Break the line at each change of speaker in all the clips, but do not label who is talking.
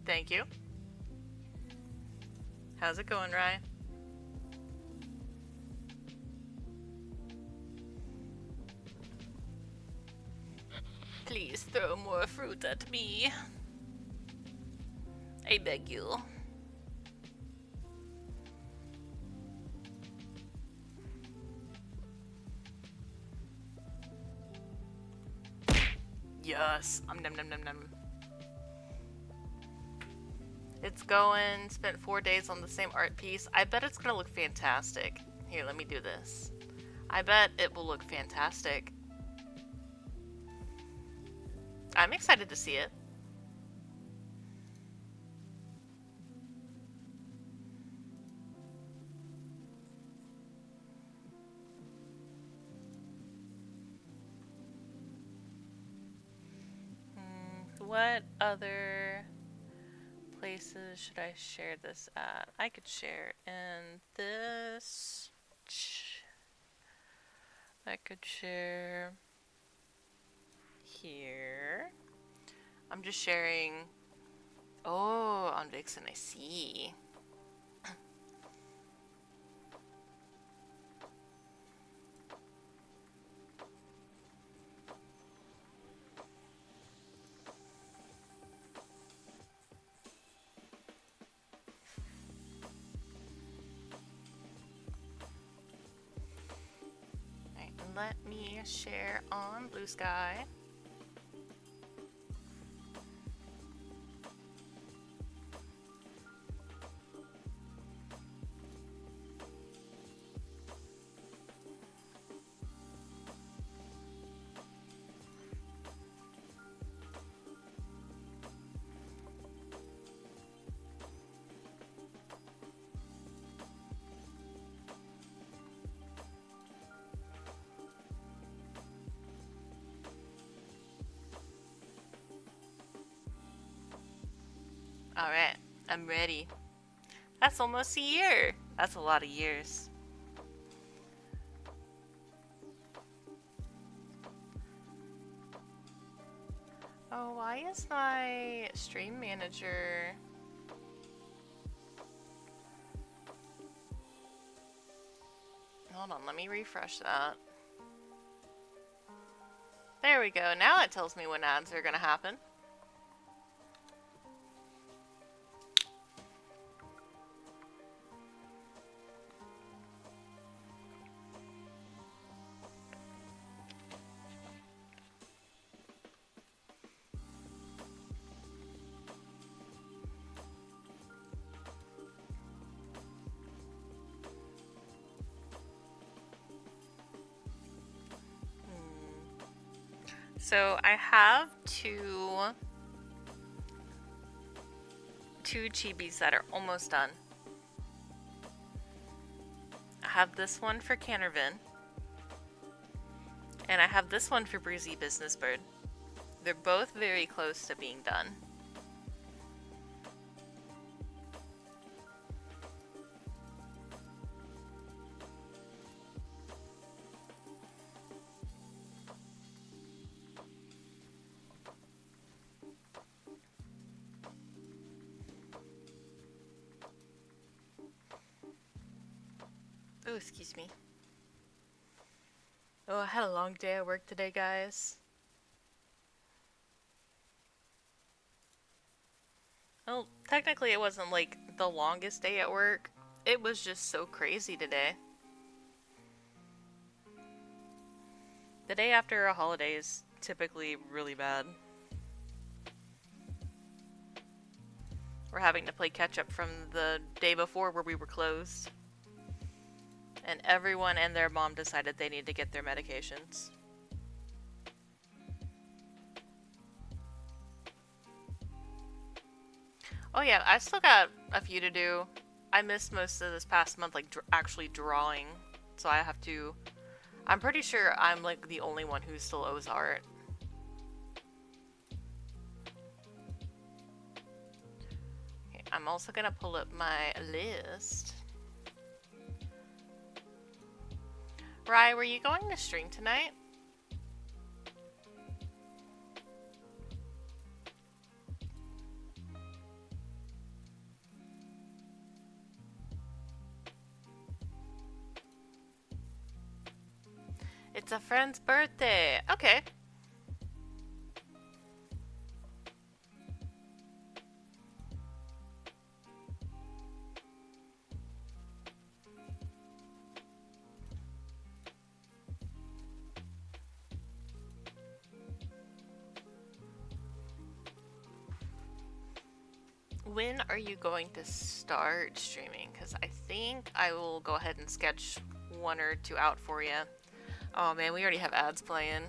Thank you. How's it going, Rye? Please throw more fruit at me. I beg you. Yes. Num num num num. It's going. Spent 4 days on the same art piece. I bet it's gonna look fantastic. Here, let me do this. I bet it will look fantastic. I'm excited to see it. What other places should I share this at? I could share in this. I could share here. I'm just sharing. Oh, on Vixen, I see. Alright, let me share on Blue Sky. Alright, I'm ready. That's almost a year. That's a lot of years. Oh, why is my stream manager... Hold on, let me refresh that. There we go. Now it tells me when ads are gonna happen. So I have two Chibis that are almost done. I have this one for Cannervin, and I have this one for Breezy Business Bird. They're both very close to being done. Oh, excuse me. Oh, I had a long day at work today, guys. Well, technically it wasn't like the longest day at work. It was just so crazy today. The day after a holiday is typically really bad. We're having to play catch up from the day before where we were closed. And everyone and their mom decided they need to get their medications. Oh yeah, I still got a few to do. I missed most of this past month, like actually drawing. So I have to... I'm pretty sure I'm like the only one who still owes art. Okay, I'm also gonna pull up my list. Rye, were you going to stream tonight? a friend's birthday. Okay. When are you going to start streaming? Because I think I will go ahead and sketch one or two out for you. Oh man, we already have ads playing.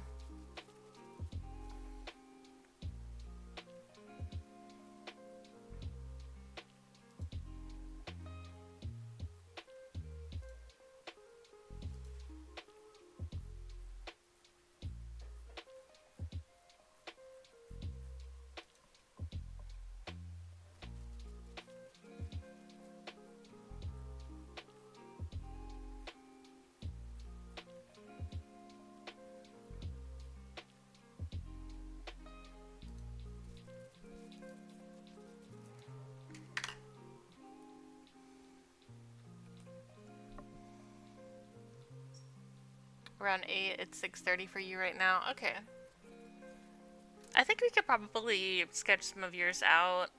Around 8, it's 6:30 for you right now. Okay. I think we could probably sketch some of yours out.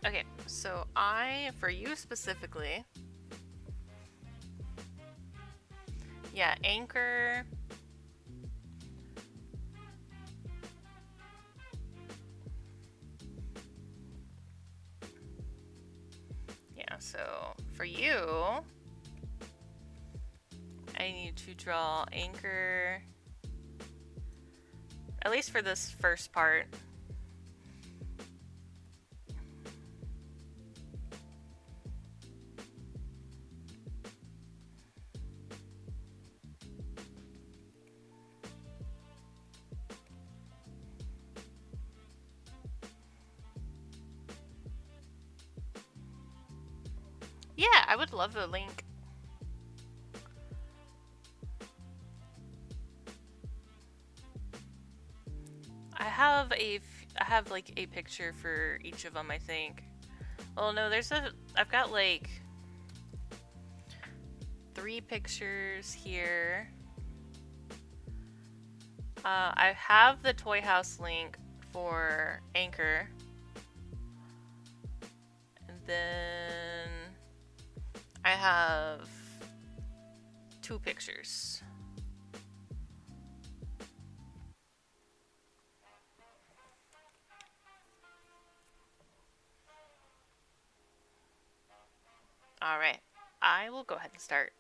Okay, so for you specifically, yeah, anchor. Yeah, so for you, I need to draw anchor, at least for this first part. Yeah, I would love a link. I have like a picture for each of them, I think. Well, no, I've got like 3 pictures here. I have the Toy House link for Anchor. And then I have 2 pictures. Alright, I will go ahead and start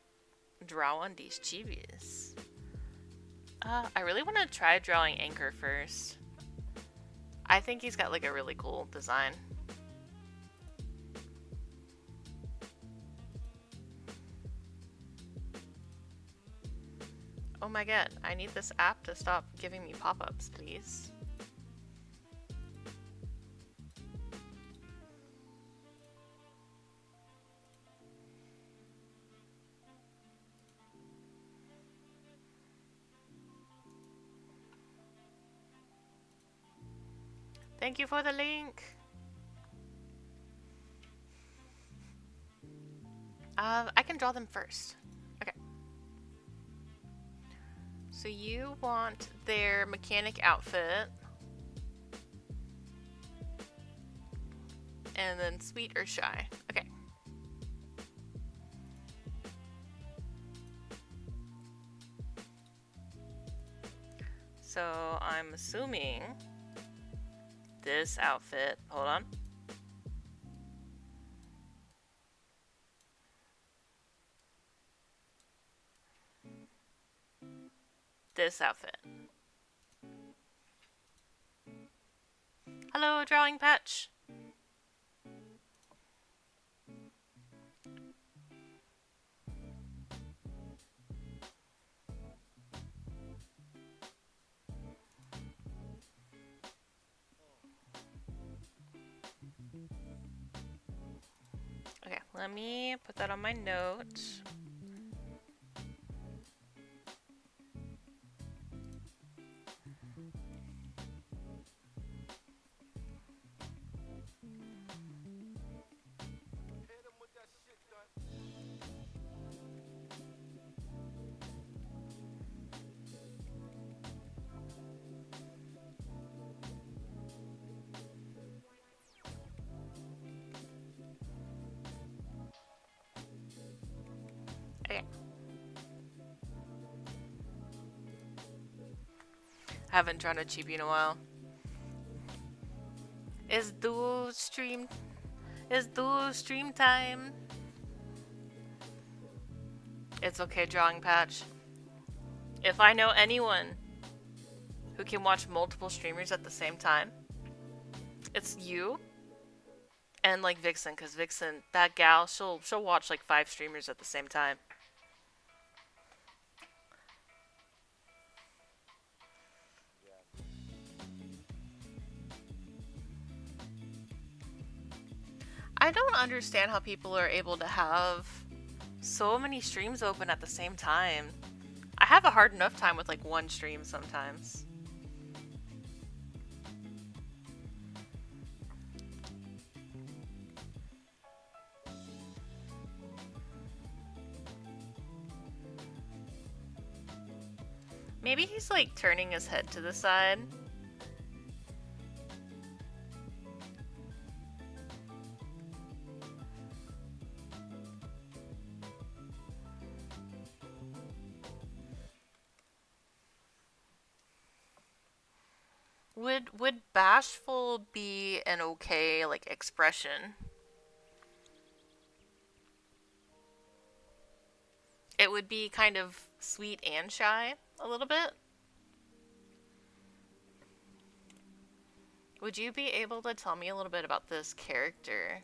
drawing these Chibis. I really want to try drawing Anchor first. I think he's got like a really cool design. Oh my god, I need this app to stop giving me pop-ups, please. Thank you for the link. I can draw them first. Okay. So you want their mechanic outfit. And then sweet or shy. Okay. So I'm assuming this outfit, hold on. This outfit. Hello, Drawing Patch. Let me put that on my note. Okay. Haven't drawn a chibi in a while. Is duo stream time? It's okay, drawing patch. If I know anyone who can watch multiple streamers at the same time, it's you and like Vixen, because Vixen, that gal, she'll watch like 5 streamers at the same time. I don't understand how people are able to have so many streams open at the same time. I have a hard enough time with like one stream sometimes. Maybe he's like turning his head to the side. Would bashful be an okay like expression? It would be kind of sweet and shy a little bit. Would you be able to tell me a little bit about this character?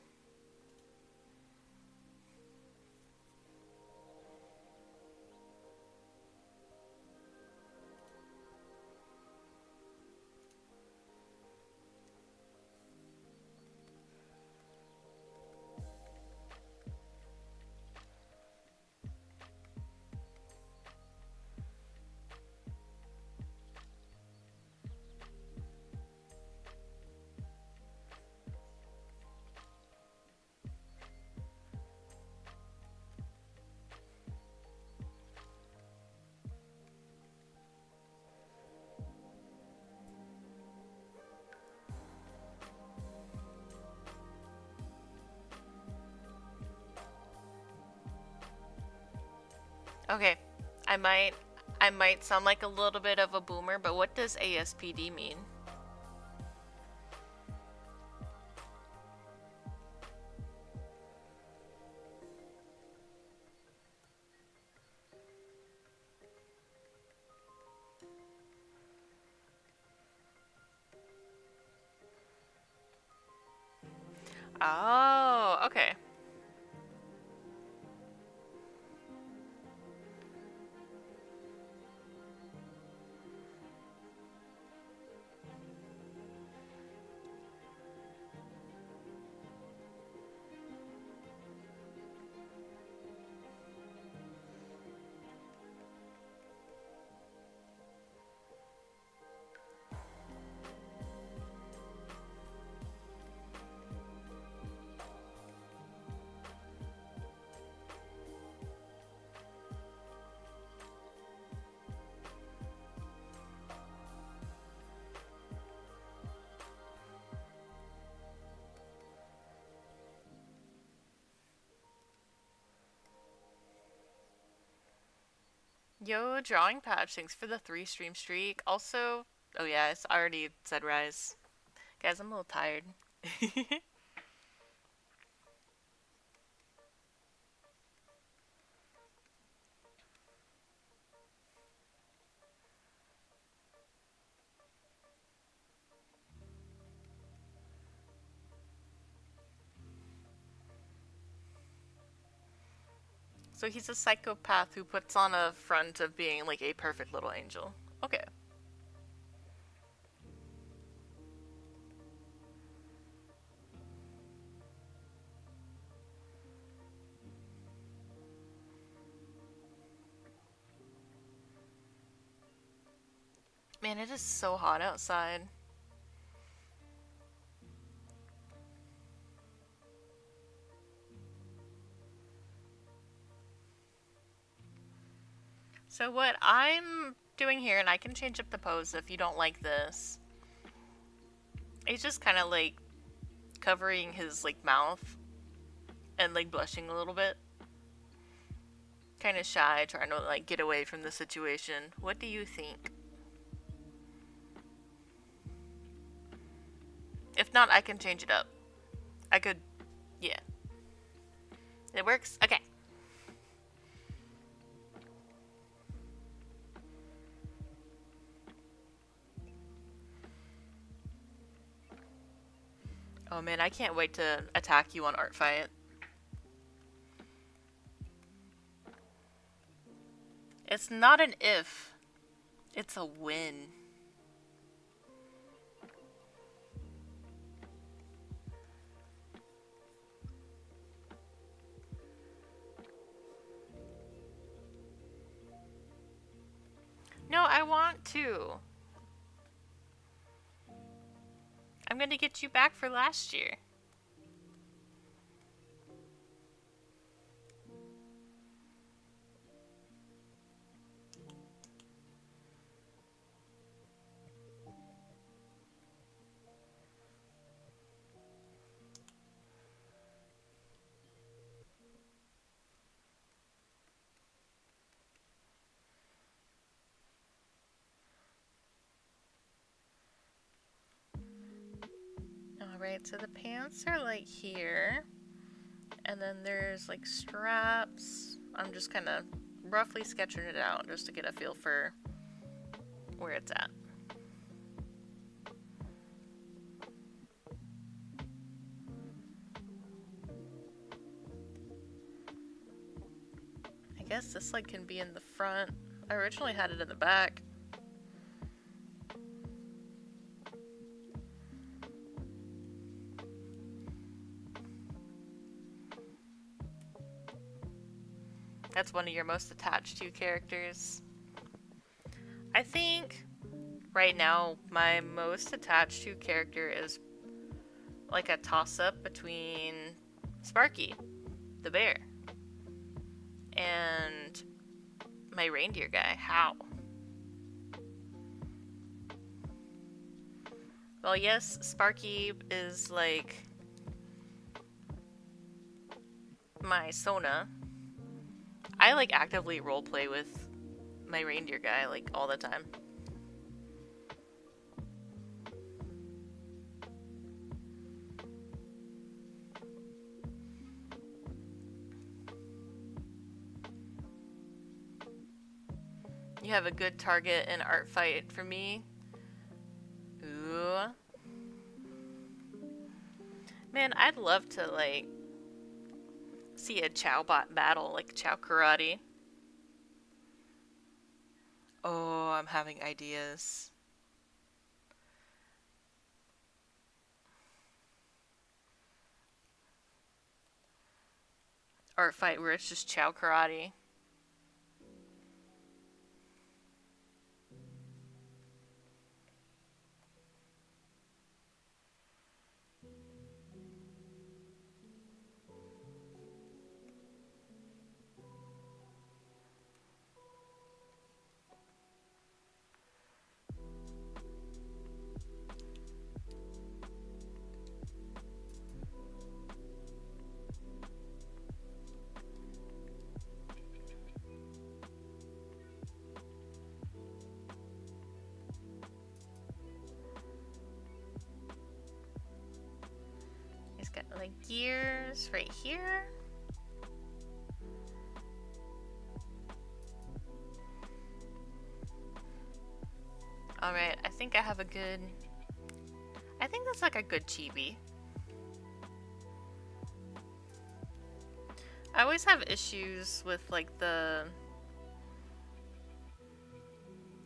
Okay, I might sound like a little bit of a boomer, but what does ASPD mean? Oh, okay. Yo, drawing patch, thanks for the 3 stream streak. Also, oh yeah, it's already said rise. Guys, I'm a little tired. So he's a psychopath who puts on a front of being like a perfect little angel. Okay. Man, it is so hot outside. So what I'm doing here, and I can change up the pose if you don't like this. He's just kind of like covering his like mouth and like blushing a little bit. Kind of shy, trying to like get away from the situation. What do you think? If not, I can change it up. I could, yeah. It works? Okay. Oh man, I can't wait to attack you on Art Fight. It's not an if, it's a win. No, I want to. I'm gonna get you back for last year. Alright, so the pants are like here. And then there's like straps. I'm just kind of roughly sketching it out just to get a feel for where it's at. I guess this like can be in the front. I originally had it in the back. That's one of your most attached to characters. I think right now my most attached to character is like a toss-up between Sparky, the bear, and my reindeer guy, Chao. Well, yes, Sparky is like my Sona. I like actively roleplay with my reindeer guy like all the time. You have a good target in Art Fight for me. Ooh. Man, I'd love to like see a Chao bot battle, like Chao karate. Oh, I'm having ideas. Art Fight where it's just Chao karate. He's got like gears right here. Alright, I think I have a good... I think that's like a good chibi. I always have issues with like the...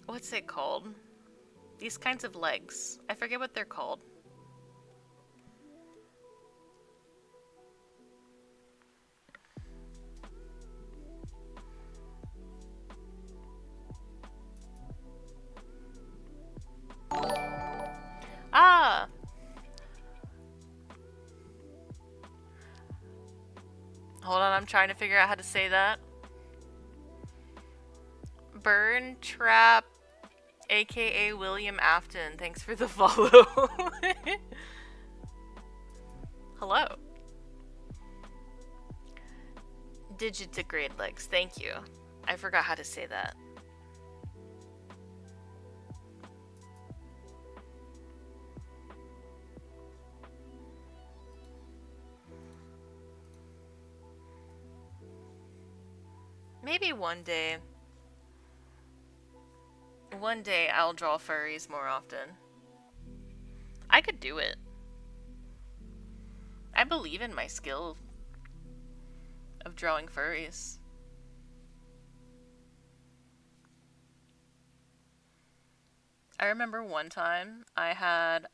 What's it called? These kinds of legs. I forget what they're called. I'm trying to figure out how to say that. Burn Trap, aka William Afton. Thanks for the follow. Hello. Digitigrade legs. Thank you. I forgot how to say that. Maybe one day. One day I'll draw furries more often. I could do it. I believe in my skill of drawing furries. I remember one time I had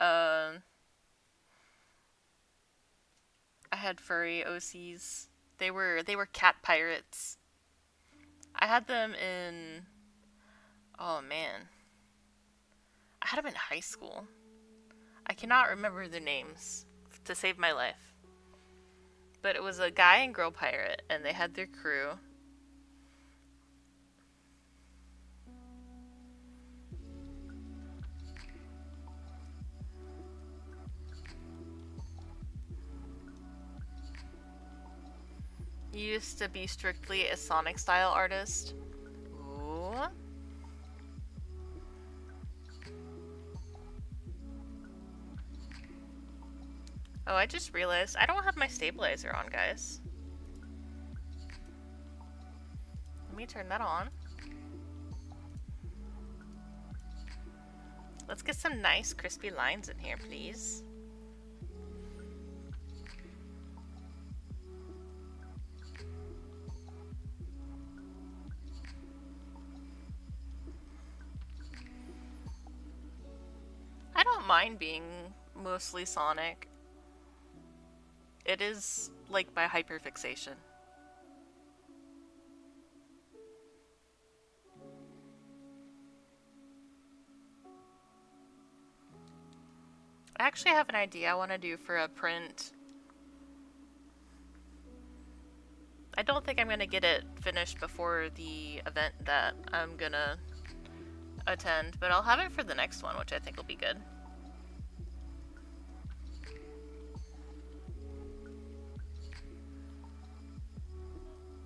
furry OCs. They were cat pirates. I had them in, oh man, I had them in high school. I cannot remember their names to save my life. But it was a guy and girl pirate, and they had their crew. You used to be strictly a Sonic style artist. Ooh. Oh, I just realized I don't have my stabilizer on, guys. Let me turn that on. Let's get some nice crispy lines in here, please. I don't mind being mostly Sonic. It is like by hyperfixation. I actually have an idea I want to do for a print. I don't think I'm going to get it finished before the event that I'm going to attend, but I'll have it for the next one, which I think will be good.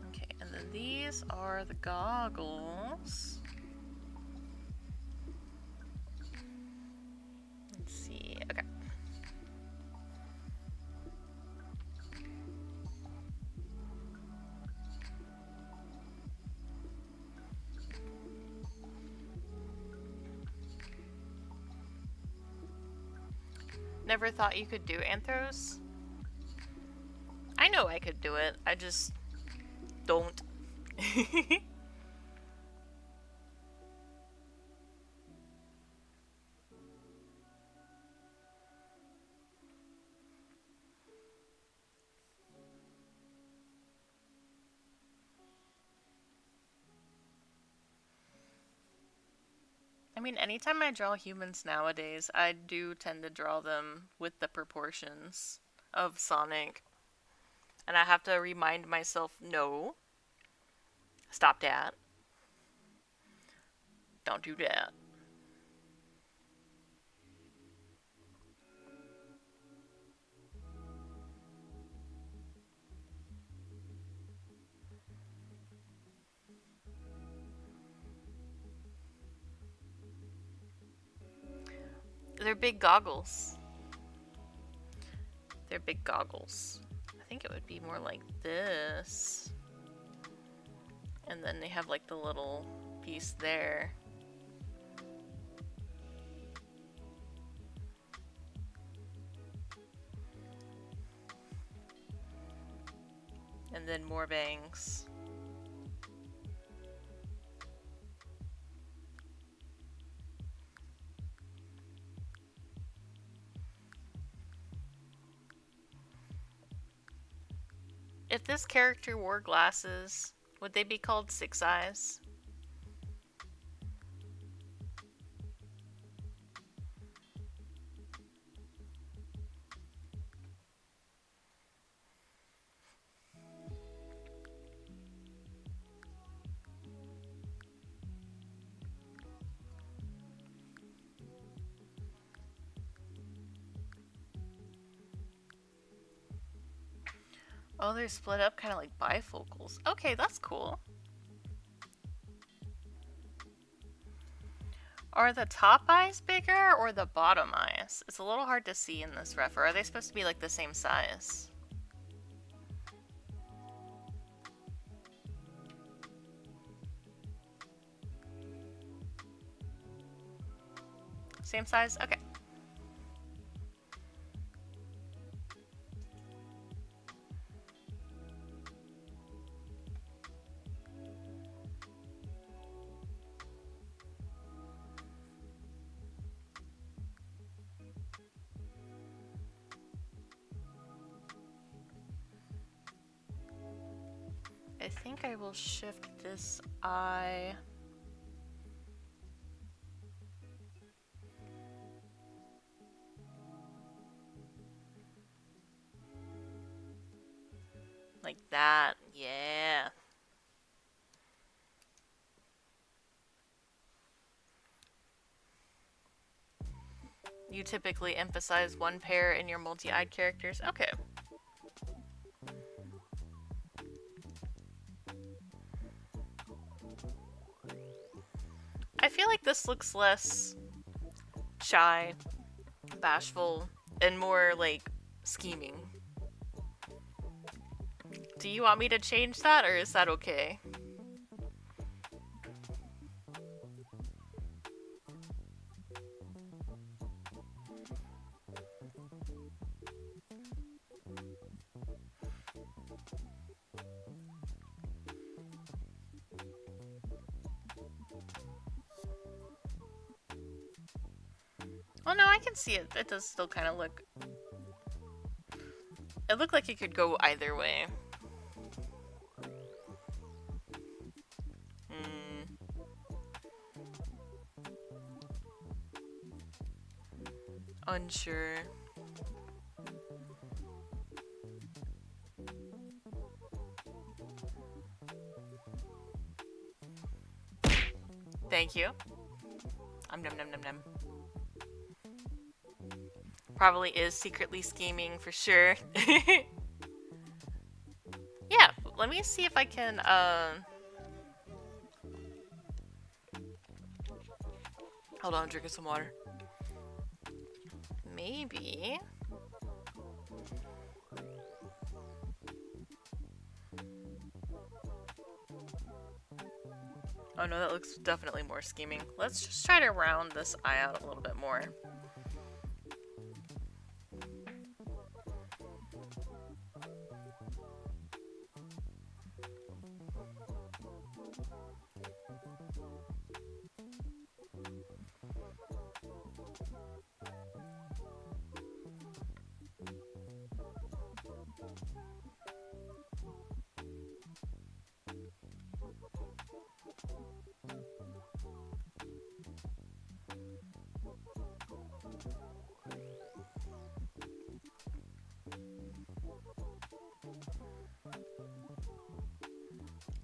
Okay, and then these are the goggles. Let's see, okay. Never thought you could do anthros? I know I could do it, I just don't. I mean, anytime I draw humans nowadays, I do tend to draw them with the proportions of Sonic. And I have to remind myself, no. Stop that. Don't do that. They're big goggles. They're big goggles. I think it would be more like this. And then they have like the little piece there. And then more bangs. If this character wore glasses, would they be called Six Eyes? Oh, they're split up kind of like bifocals. Okay, that's cool. Are the top eyes bigger or the bottom eyes? It's a little hard to see in this ref. Or are they supposed to be like the same size? Same size? Okay. I think I will shift this eye. Like that. Yeah. You typically emphasize one pair in your multi-eyed characters? Okay. I feel like this looks less shy, bashful, and more like scheming. Do you want me to change that, or is that okay? Oh no, I can see it. It does still kind of look... It looked like it could go either way. Unsure. Thank you. Num num num num. Probably is secretly scheming for sure. Yeah, let me see if I can, Hold on, I'm drinking some water. Maybe... Oh no, that looks definitely more scheming. Let's just try to round this eye out a little bit more.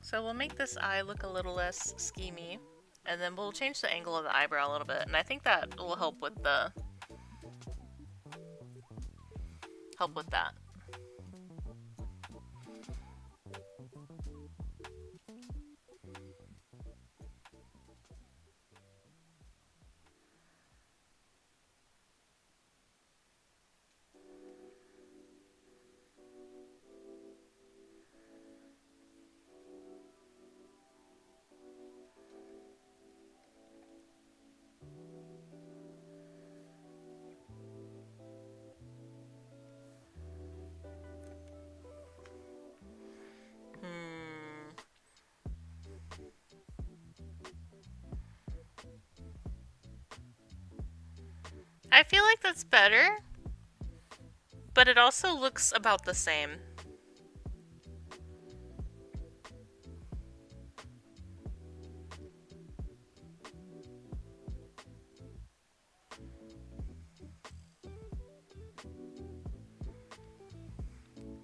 So we'll make this eye look a little less schemy, and then we'll change the angle of the eyebrow a little bit, and I think that will help with the... that. I feel like that's better, but it also looks about the same.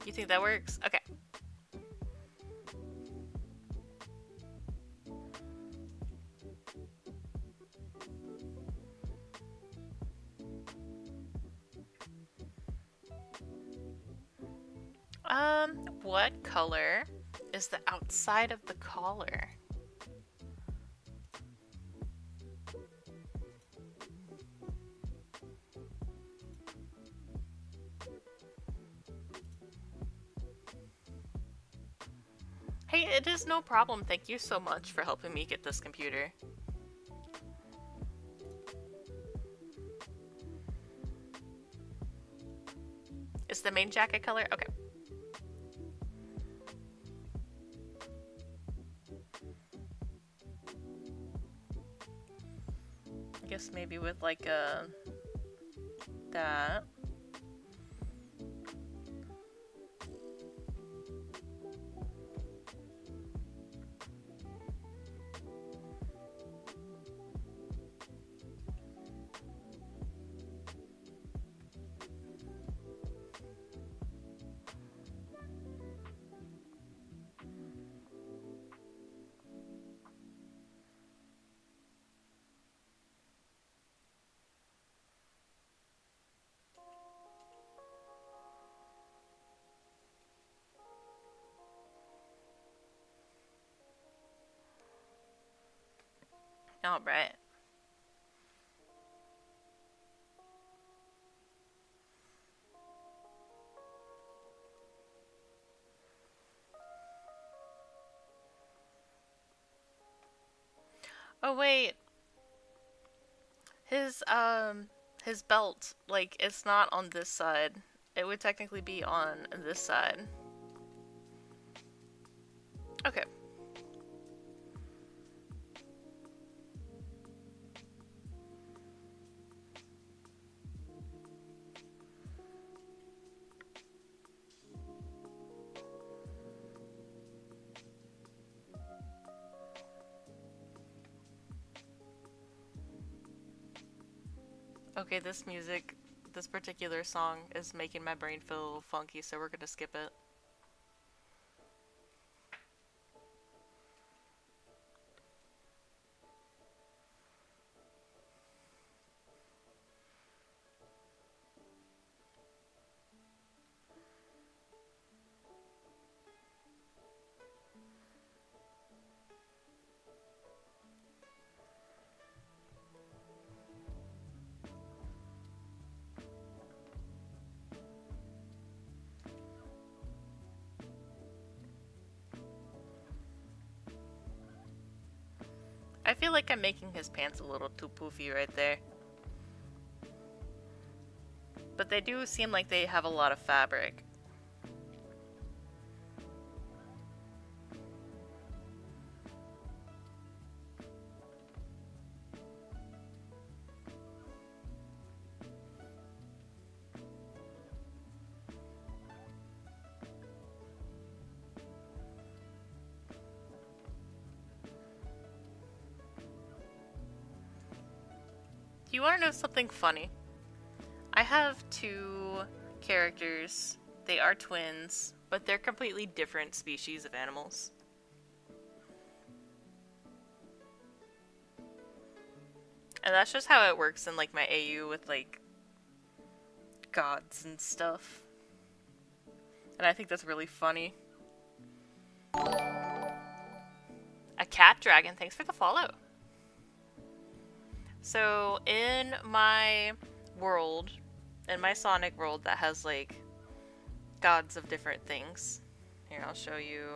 You think that works? Okay. what color is the outside of the collar? Hey, it is no problem. Thank you so much for helping me get this computer. Is the main jacket color? Okay. I guess maybe with like that. All right. Oh wait, his belt, like, it's not on this side. It would technically be on this side. Okay. Okay, this music, this particular song is making my brain feel funky, so we're gonna skip it. I feel like I'm making his pants a little too poofy right there. But they do seem like they have a lot of fabric. Do you want to know something funny? I have two characters. They are twins, but they're completely different species of animals. And that's just how it works in like my AU with like gods and stuff. And I think that's really funny. A cat dragon, thanks for the follow. So in my world, in my Sonic world that has like gods of different things. Here, I'll show you.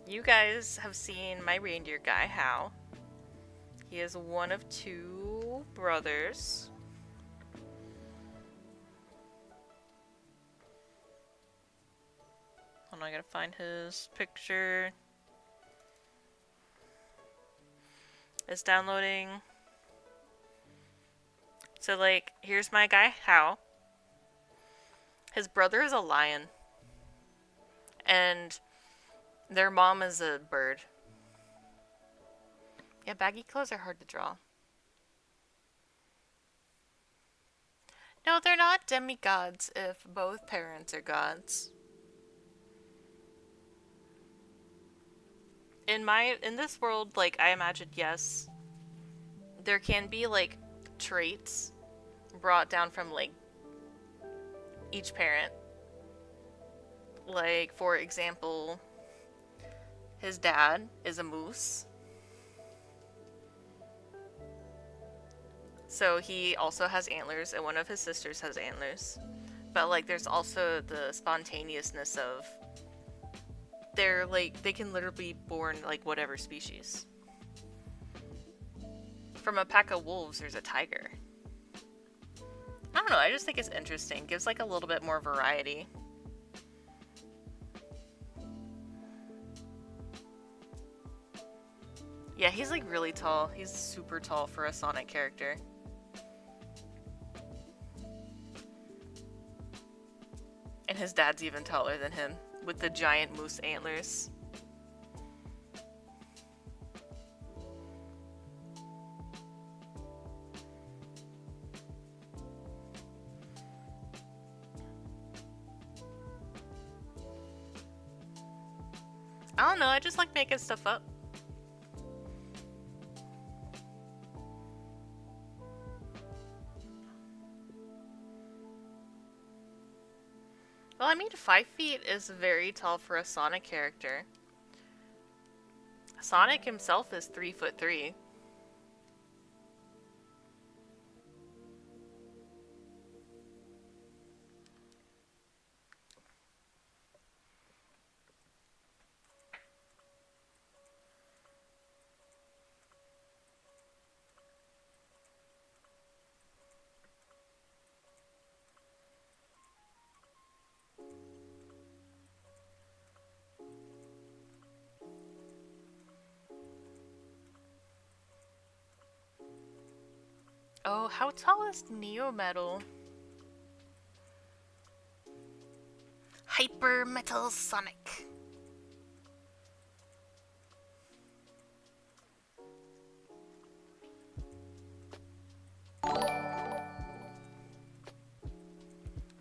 You guys have seen my reindeer guy, Chao. He is one of two brothers. Hold on, I gotta find his picture. It's downloading. So, like, here's my guy, Chao. His brother is a lion. And their mom is a bird. Yeah, baggy clothes are hard to draw. No, they're not demigods if both parents are gods. In this world, like, I imagined, yes, there can be, like, traits brought down from like each parent. Like, for example, his dad is a moose. So he also has antlers, and one of his sisters has antlers. But like, there's also the spontaneousness of they're like, they can literally be born like whatever species. From a pack of wolves, there's a tiger. I don't know, I just think it's interesting. Gives like a little bit more variety. Yeah, he's like really tall. He's super tall for a Sonic character. And his dad's even taller than him, with the giant moose antlers. I don't know, I just like making stuff up. Well, I mean, 5 feet is very tall for a Sonic character. Sonic himself is 3'3". Oh, how tall is Neo Metal? Hyper Metal Sonic.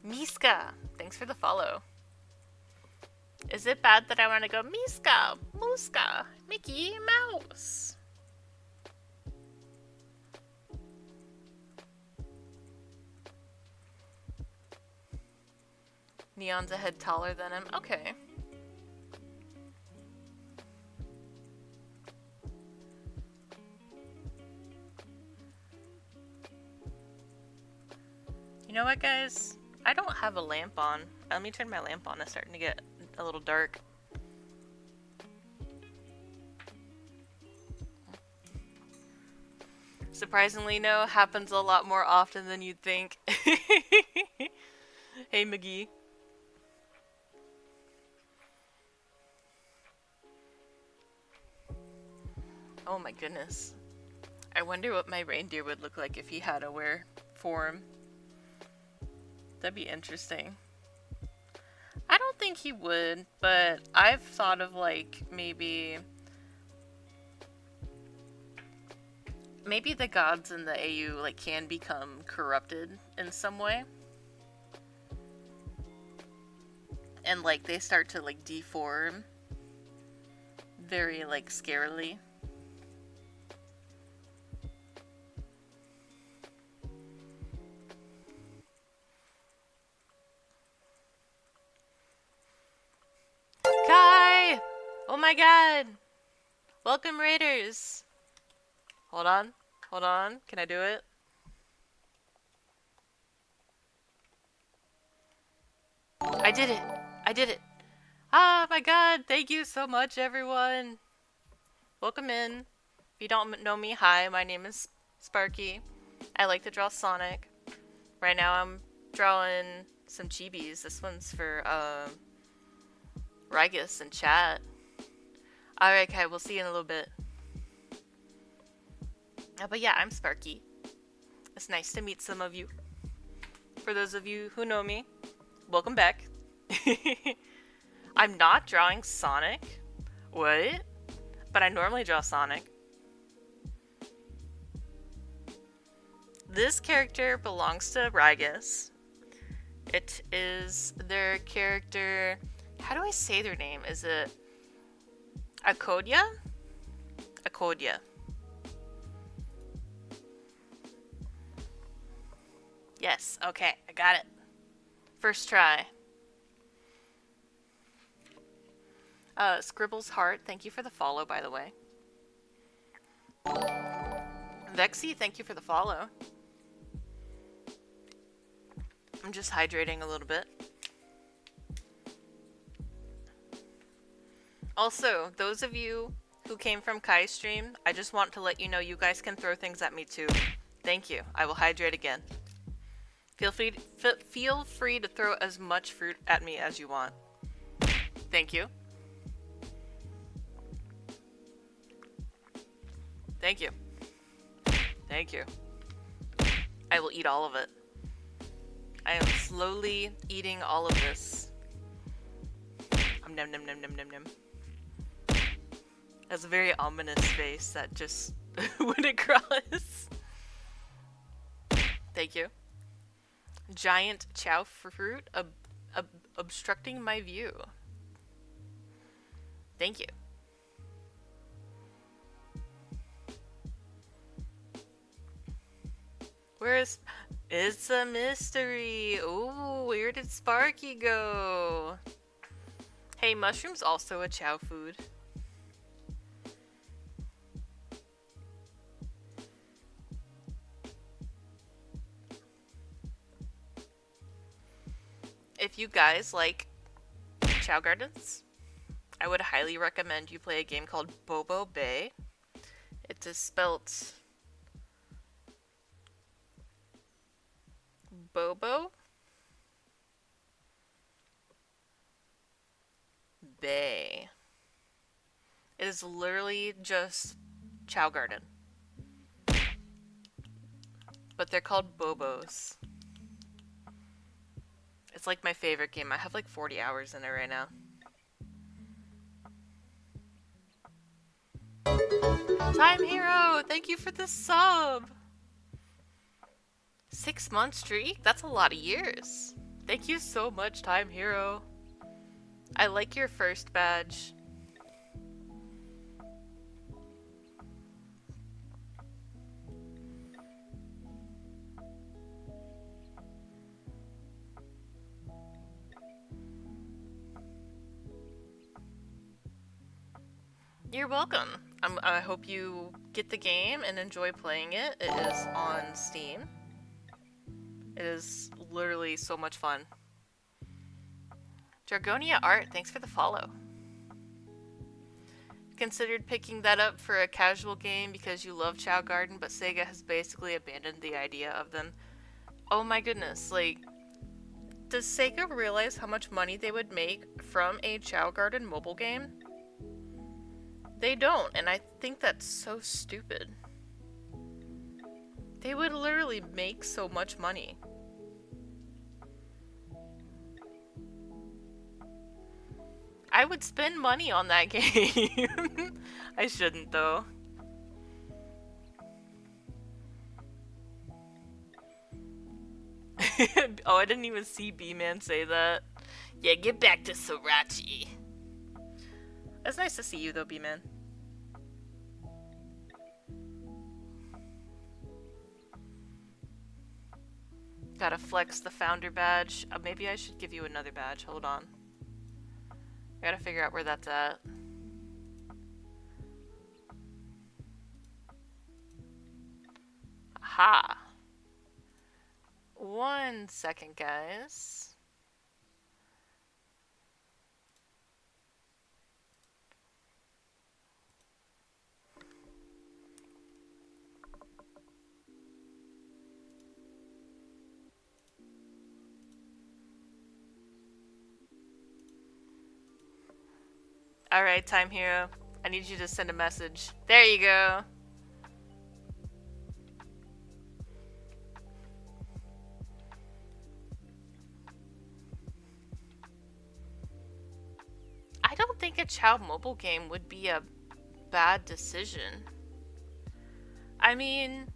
Miska, thanks for the follow. Is it bad that I want to go Miska, Muska, Mickey Mouse? Neon's a head taller than him. Okay. You know what, guys? I don't have a lamp on. Let me turn my lamp on. It's starting to get a little dark. Surprisingly, no. Happens a lot more often than you'd think. Hey, McGee. Oh my goodness. I wonder what my reindeer would look like if he had a wear form. That'd be interesting. I don't think he would, but I've thought of like maybe the gods in the AU like can become corrupted in some way. And like they start to like deform very like scarily. Kai! Oh my god! Welcome, Raiders! Hold on. Hold on. Can I do it? I did it! I did it! Ah, my god! Thank you so much, everyone! Welcome in. If you don't know me, hi, my name is Sparky. I like to draw Sonic. Right now I'm drawing some Chibis. This one's for, Rigus and chat. Alright, Kai, we'll see you in a little bit. But yeah, I'm Sparky. It's nice to meet some of you. For those of you who know me, welcome back. I'm not drawing Sonic. What? But I normally draw Sonic. This character belongs to Rigus. It is their character... How do I say their name? Is it Akodia? Akodia. Yes, okay, I got it. First try. Scribble's Heart, thank you for the follow, by the way. Vexy, thank you for the follow. I'm just hydrating a little bit. Also, those of you who came from Kai's stream, I just want to let you know you guys can throw things at me too. Thank you. I will hydrate again. Feel free to throw as much fruit at me as you want. Thank you. Thank you. Thank you. I will eat all of it. I am slowly eating all of this. Nom nom nom nom nom nom. That's a very ominous face that just went across. Thank you. Giant Chao fruit obstructing my view. Thank you. Where is... It's a mystery. Ooh, where did Sparky go? Hey, mushroom's also a Chao food. If you guys like Chao Gardens, I would highly recommend you play a game called Bobo Bay. It is spelt Bobo Bay. It is literally just Chao Garden. But they're called Bobos. It's like my favorite game. I have like 40 hours in it right now. Time Hero! Thank you for the sub! 6-month streak? That's a lot of years. Thank you so much, Time Hero. I like your first badge. You're welcome. I hope you get the game and enjoy playing it. It is on Steam. It is literally so much fun. Jargonia Art, thanks for the follow. Considered picking that up for a casual game because you love Chao Garden, but Sega has basically abandoned the idea of them. Oh my goodness, like, does Sega realize how much money they would make from a Chao Garden mobile game? They don't, and I think that's so stupid. They would literally make so much money. I would spend money on that game. I shouldn't, though. Oh, I didn't even see B-Man say that. Yeah, get back to Sriracha. It's nice to see you, though, B-Man. Gotta flex the founder badge. Maybe I should give you another badge. Hold on. I gotta figure out where that's at. Aha! 1 second, guys. Alright, Time Hero. I need you to send a message. There you go. I don't think a Chao mobile game would be a bad decision. I mean,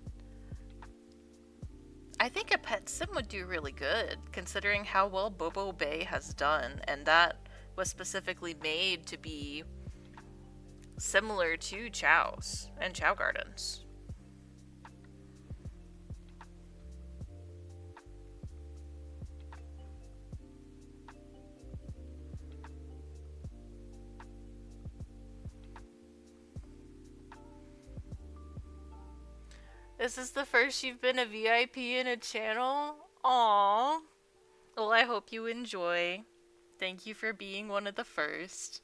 I think a pet sim would do really good, considering how well Bobo Bay has done, and that was specifically made to be similar to Chao's and Chao Gardens. Is this the first you've been a VIP in a channel? Aww. Well, I hope you enjoy. Thank you for being one of the first.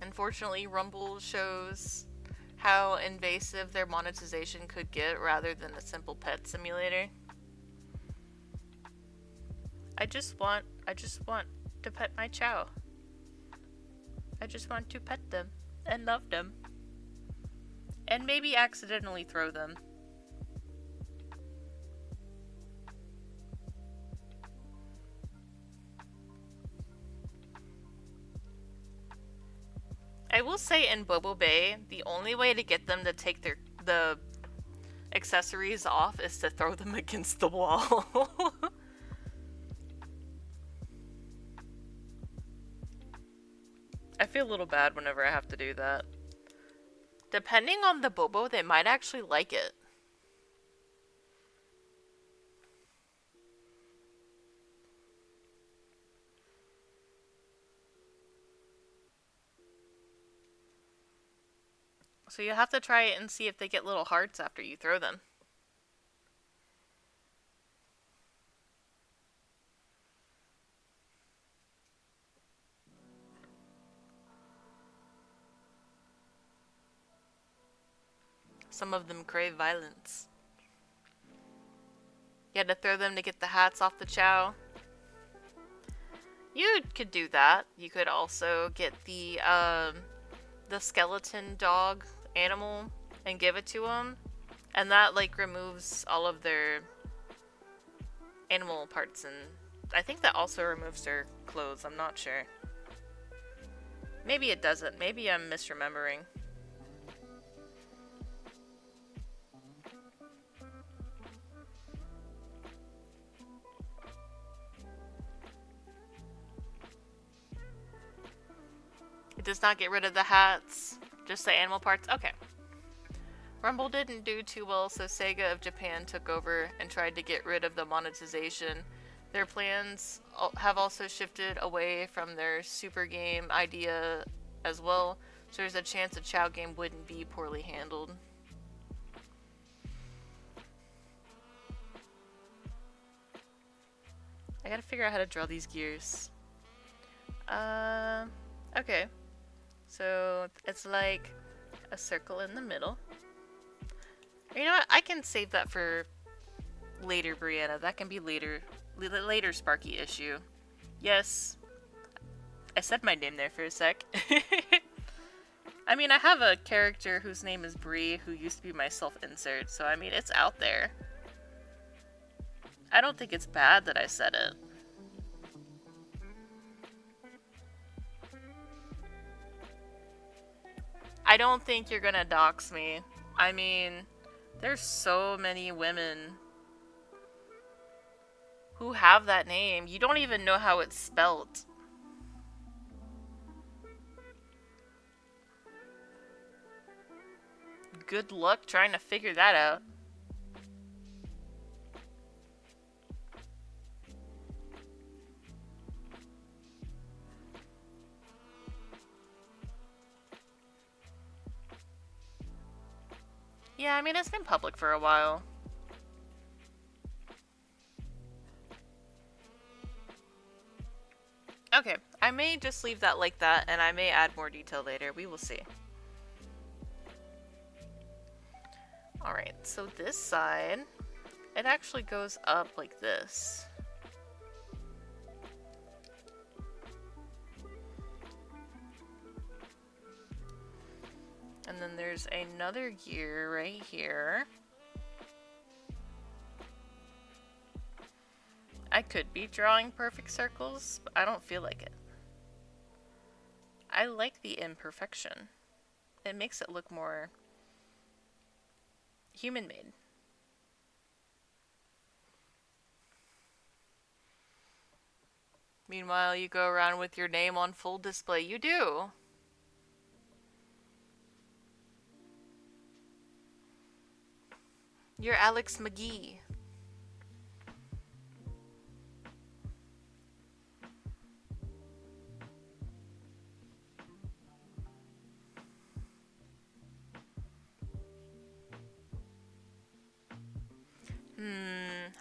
Unfortunately, Rumble shows how invasive their monetization could get rather than a simple pet simulator. I just want to pet my Chao. I just want to pet them and love them. And maybe accidentally throw them. I will say in Bobo Bay, the only way to get them to take the accessories off is to throw them against the wall. I feel a little bad whenever I have to do that. Depending on the Bobo, they might actually like it. So you have to try it and see if they get little hearts after you throw them. Some of them crave violence. You had to throw them to get the hats off the Chao. You could do that. You could also get the skeleton dog animal and give it to them. And that, like, removes all of their animal parts, and I think that also removes their clothes. I'm not sure. Maybe it doesn't. Maybe I'm misremembering. It does not get rid of the hats, just the animal parts. Okay. Rumble didn't do too well, so Sega of Japan took over and tried to get rid of the monetization. Their plans have also shifted away from their super game idea as well, so there's a chance a Chao game wouldn't be poorly handled. I gotta figure out how to draw these gears. Okay. So it's like a circle in the middle. You know what? I can save that for later, Brianna. That can be later Sparky issue. Yes. I said my name there for a sec. I mean, I have a character whose name is Bree who used to be my self-insert, so I mean, it's out there. I don't think it's bad that I said it. I don't think you're gonna dox me. I mean, there's so many women who have that name. You don't even know how it's spelt. Good luck trying to figure that out. Yeah, I mean, it's been public for a while. Okay, I may just leave that like that, and I may add more detail later. We will see. Alright, so this side, it actually goes up like this. And then there's another gear right here. I could be drawing perfect circles, but I don't feel like it. I like the imperfection. It makes it look more human-made. Meanwhile, you go around with your name on full display. You do. You're Alex McGee.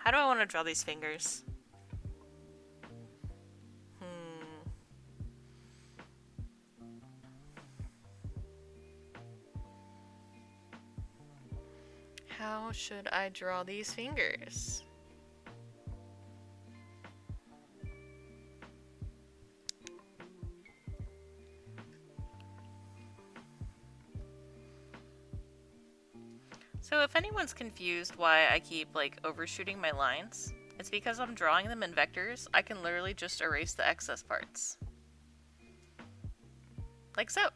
How do I want to draw these fingers? Hmm. How should I draw these fingers? So if anyone's confused why I keep like overshooting my lines, it's because I'm drawing them in vectors. I can literally just erase the excess parts. Like so.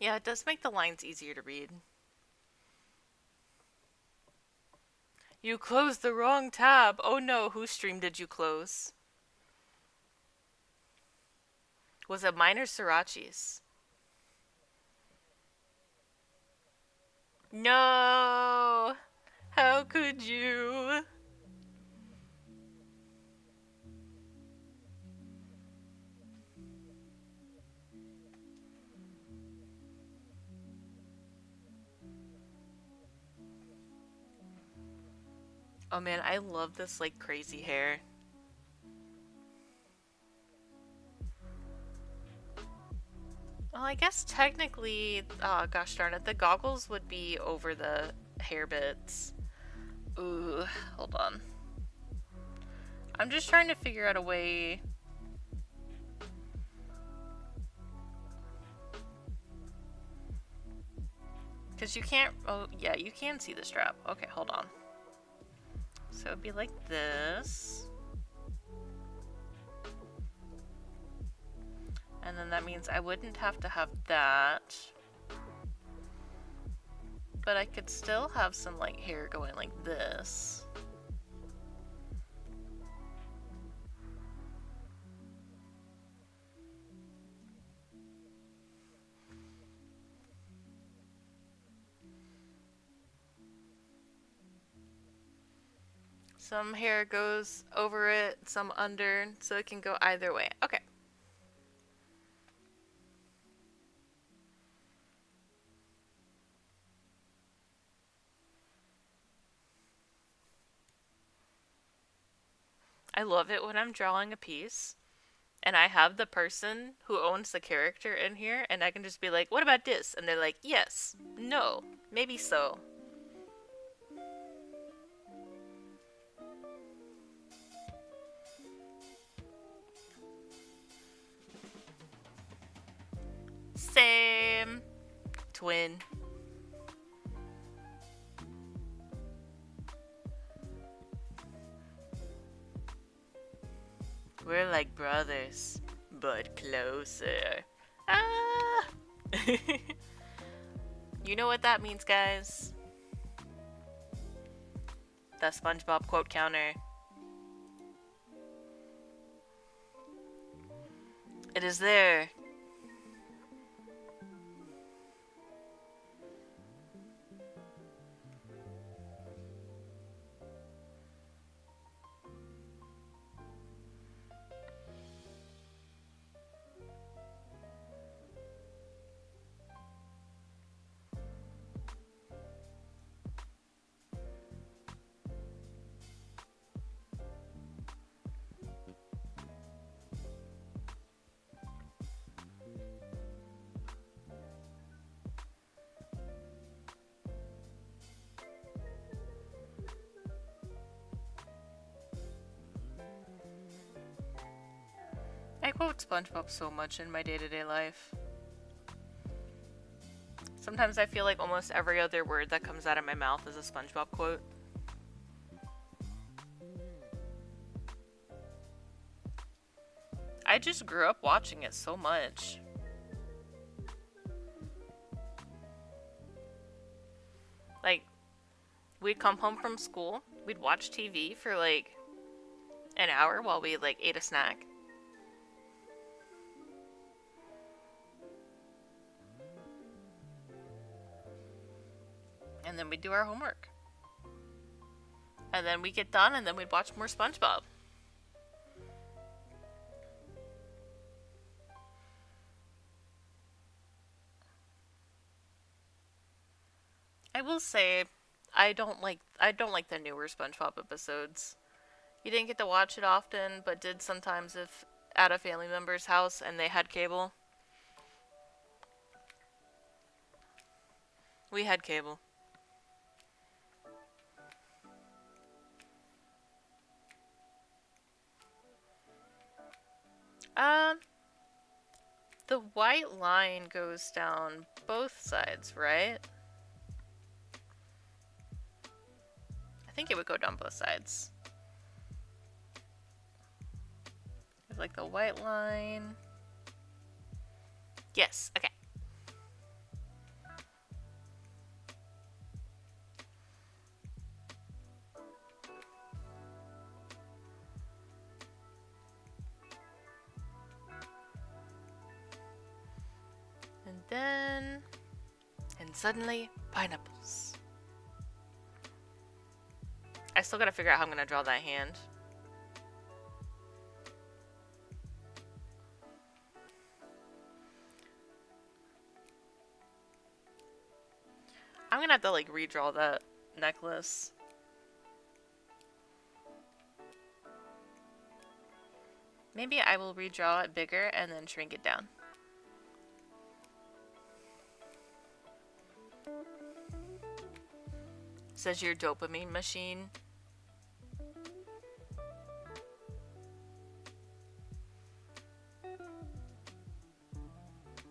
Yeah, it does make the lines easier to read. You closed the wrong tab. Oh no, whose stream did you close? Was it mine or Sriracha's? No! How could you? Oh man, I love this like crazy hair. Well, I guess technically, gosh darn it, the goggles would be over the hair bits. Ooh, hold on. I'm just trying to figure out a way. Because you can't, oh yeah, you can see the strap. Okay, hold on. So it'd be like this. And then that means I wouldn't have to have that. But I could still have some like hair going like this. Some hair goes over it, some under, so it can go either way. Okay. I love it when I'm drawing a piece and I have the person who owns the character in here and I can just be like, what about this? And they're like, yes, no, maybe so. Same. Twin. We're like brothers, but closer. Ah! You know what that means, guys? The SpongeBob quote counter. It is there. I quote SpongeBob so much in my day-to-day life. Sometimes I feel like almost every other word that comes out of my mouth is a SpongeBob quote. I just grew up watching it so much. Like, we'd come home from school, we'd watch TV for like an hour while we like ate a snack. And then we'd do our homework. And then we'd get done and then we'd watch more SpongeBob. I will say I don't like the newer SpongeBob episodes. You didn't get to watch it often, but did sometimes if at a family member's house and they had cable. We had cable. Um, the white line goes down both sides, right? I think it would go down both sides. There's like the white line. Yes, okay. And suddenly, pineapples. I still gotta figure out how I'm gonna draw that hand. I'm gonna have to like redraw that necklace. Maybe I will redraw it bigger and then shrink it down. Says your dopamine machine.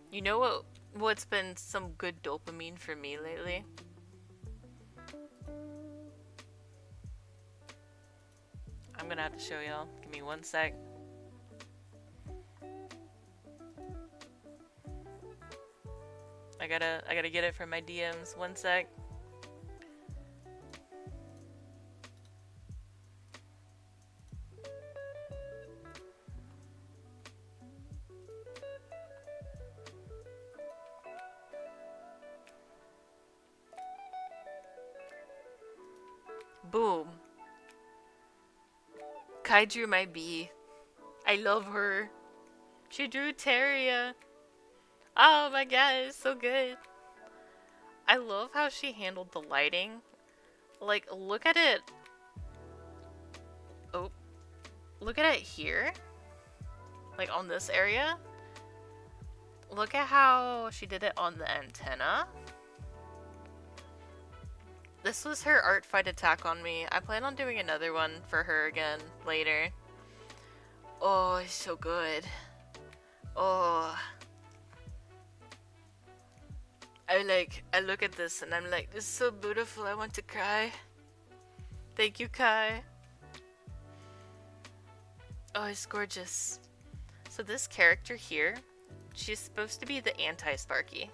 You know what's been some good dopamine for me lately? I'm gonna have to show y'all. Give me one sec. I gotta get it from my DMs. One sec. Boom. Kai drew my bee. I love her. She drew Terria. Oh my god, it's so good. I love how she handled the lighting. Like, look at it. Oh. Look at it here. Like, on this area. Look at how she did it on the antenna. This was her art fight attack on me. I plan on doing another one for her again later. Oh, it's so good. Oh. I look at this and I'm like, this is so beautiful, I want to cry. Thank you, Kai. Oh, it's gorgeous. So this character here, she's supposed to be the anti-Sparky.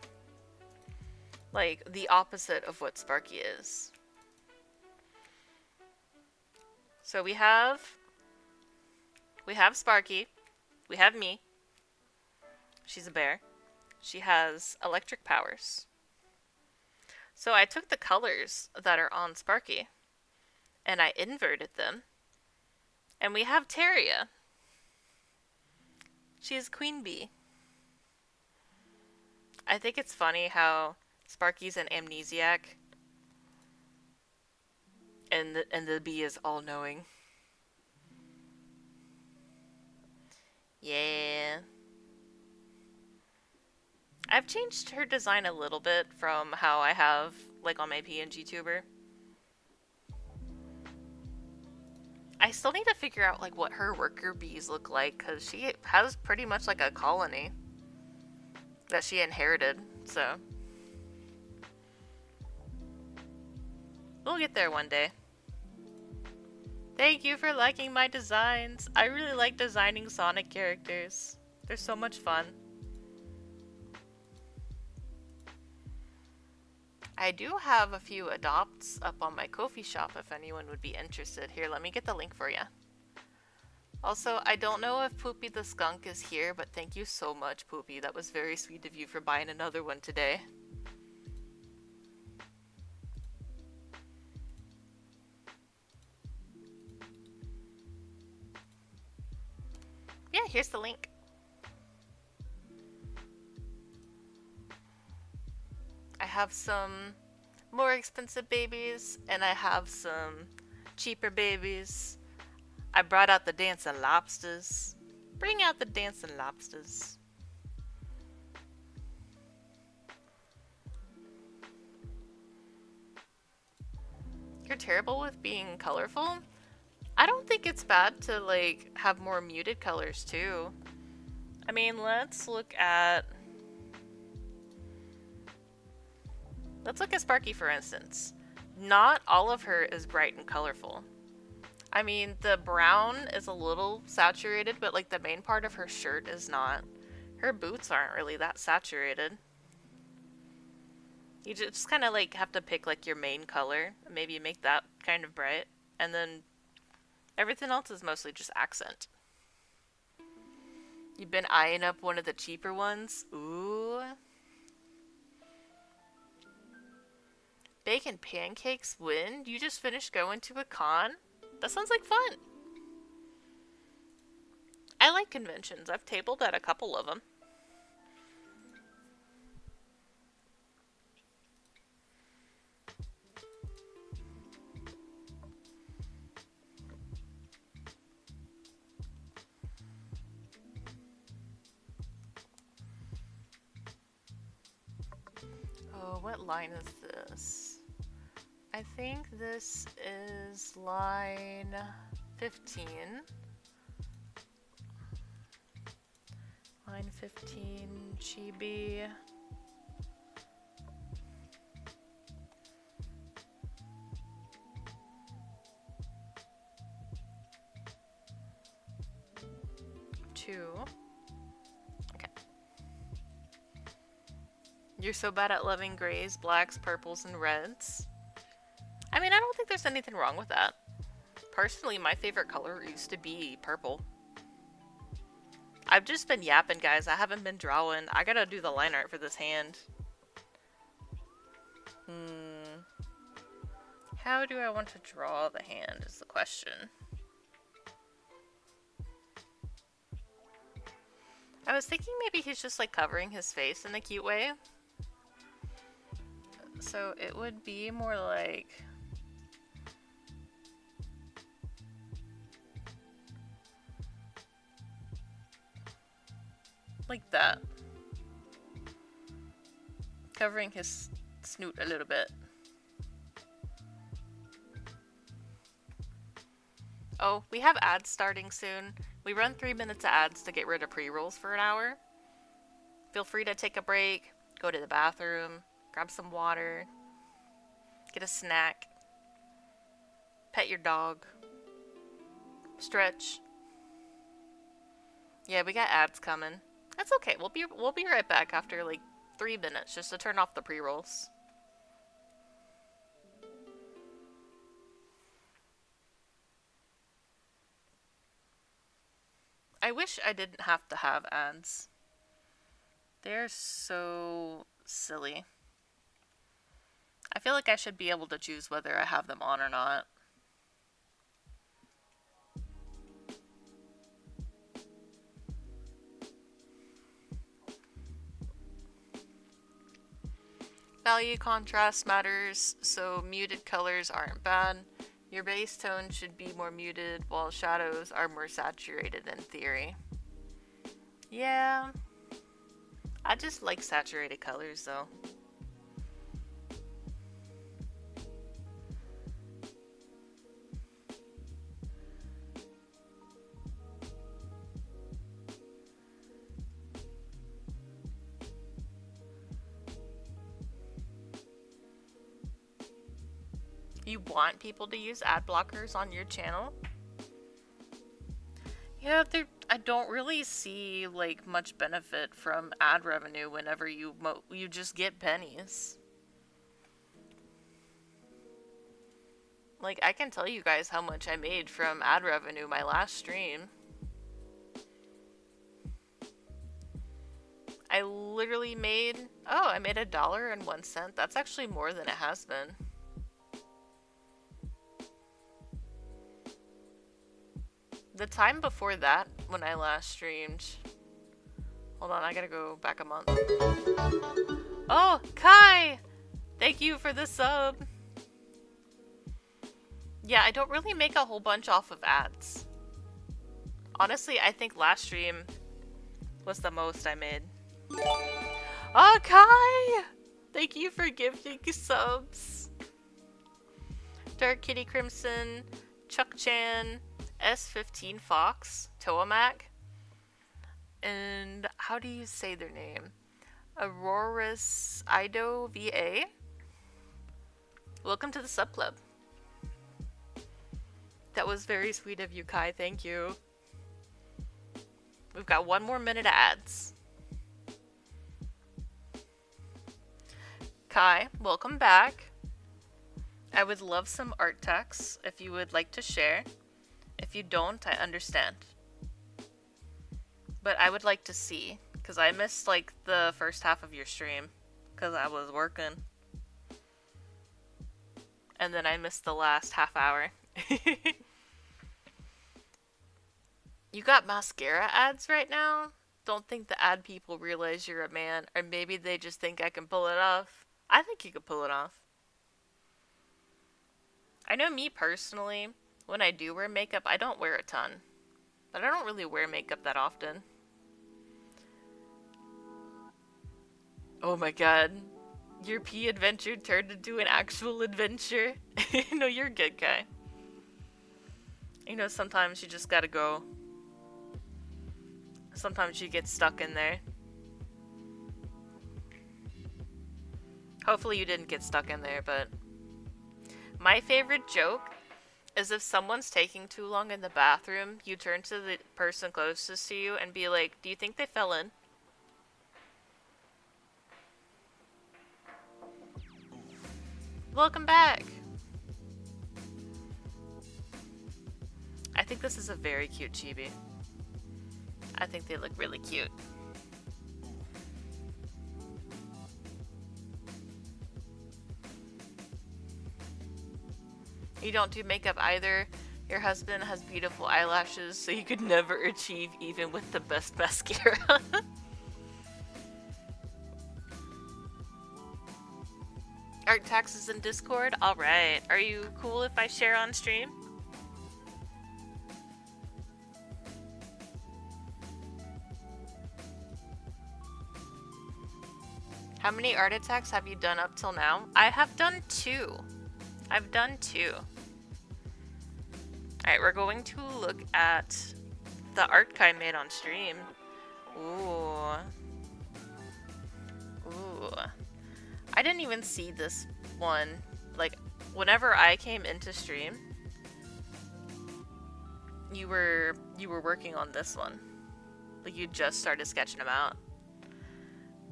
Like, the opposite of what Sparky is. So we have Sparky. We have me. She's a bear. She has electric powers. So I took the colors that are on Sparky and I inverted them. And we have Terria. She is Queen Bee. I think it's funny how Sparky's an amnesiac and the bee is all-knowing. Yeah. I've changed her design a little bit from how I have, like, on my PNG tuber. I still need to figure out, like, what her worker bees look like, because she has pretty much, like, a colony that she inherited, so. We'll get there one day. Thank you for liking my designs. I really like designing Sonic characters. They're so much fun. I do have a few adopts up on my Ko-fi shop if anyone would be interested. Here, let me get the link for you. Also, I don't know if Poopy the Skunk is here, but thank you so much, Poopy. That was very sweet of you for buying another one today. Yeah, here's the link. I have some more expensive babies, and I have some cheaper babies. I brought out the dancing lobsters. Bring out the dancing lobsters. You're terrible with being colorful? I don't think it's bad to, like, have more muted colors, too. I mean, let's look at Sparky, for instance. Not all of her is bright and colorful. I mean, the brown is a little saturated, but, like, the main part of her shirt is not. Her boots aren't really that saturated. You just kind of, like, have to pick, like, your main color. Maybe make that kind of bright. And then everything else is mostly just accent. You've been eyeing up one of the cheaper ones? Ooh. Bacon pancakes win? You just finished going to a con? That sounds like fun. I like conventions. I've tabled at a couple of them. Oh, what line is this? I think this is line 15. Line 15, Chibi. Two. Okay. You're so bad at loving grays, blacks, purples, and reds. I mean, I don't think there's anything wrong with that. Personally, my favorite color used to be purple. I've just been yapping, guys. I haven't been drawing. I gotta do the line art for this hand. How do I want to draw the hand is the question. I was thinking maybe he's just like covering his face in a cute way. So it would be more like that. Covering his snoot a little bit. Oh, we have ads starting soon. We run 3 minutes of ads to get rid of pre-rolls for an hour. Feel free to take a break, go to the bathroom, grab some water, get a snack, pet your dog, stretch. Yeah, we got ads coming. That's okay. We'll be right back after like 3 minutes just to turn off the pre-rolls. I wish I didn't have to have ads. They're so silly. I feel like I should be able to choose whether I have them on or not. Value contrast matters, so muted colors aren't bad. Your base tone should be more muted, while shadows are more saturated in theory. Yeah. I just like saturated colors, though. you want people to use ad blockers on your channel. Yeah, I don't really see like much benefit from ad revenue whenever you just get pennies. Like, I can tell you guys how much I made from ad revenue my last stream. I literally made, I made $1.01. That's actually more than it has been. The time before that, when I last streamed... Hold on, I gotta go back a month. Oh, Kai! Thank you for the sub! Yeah, I don't really make a whole bunch off of ads. Honestly, I think last stream was the most I made. Oh, Kai! Thank you for gifting subs. Dark Kitty Crimson, Chuck Chan, S15 Fox, Toamac, and how do you say their name? Auroras Ido VA. Welcome to the sub club. That was very sweet of you, Kai. Thank you. We've got 1 more minute of ads. Kai, welcome back. I would love some art texts if you would like to share. If you don't, I understand. But I would like to see, because I missed like the first half of your stream, because I was working. And then I missed the last half hour. You got mascara ads right now? Don't think the ad people realize you're a man, or maybe they just think I can pull it off. I think you could pull it off. I know me personally, when I do wear makeup, I don't wear a ton. But I don't really wear makeup that often. Oh my god. Your pee adventure turned into an actual adventure? No, you're good, Kai. You know, sometimes you just gotta go. Sometimes you get stuck in there. Hopefully you didn't get stuck in there, but... My favorite joke is if someone's taking too long in the bathroom, you turn to the person closest to you and be like, do you think they fell in? Welcome back! I think this is a very cute chibi. I think they look really cute. You don't do makeup either. Your husband has beautiful eyelashes, so you could never achieve even with the best mascara. Art taxes in Discord? Alright. Are you cool if I share on stream? How many art attacks have you done up till now? I have done 2. I've done 2. Alright, we're going to look at the art Kai made on stream. Ooh. Ooh. I didn't even see this one. Like, whenever I came into stream, you were working on this one. Like, you just started sketching them out.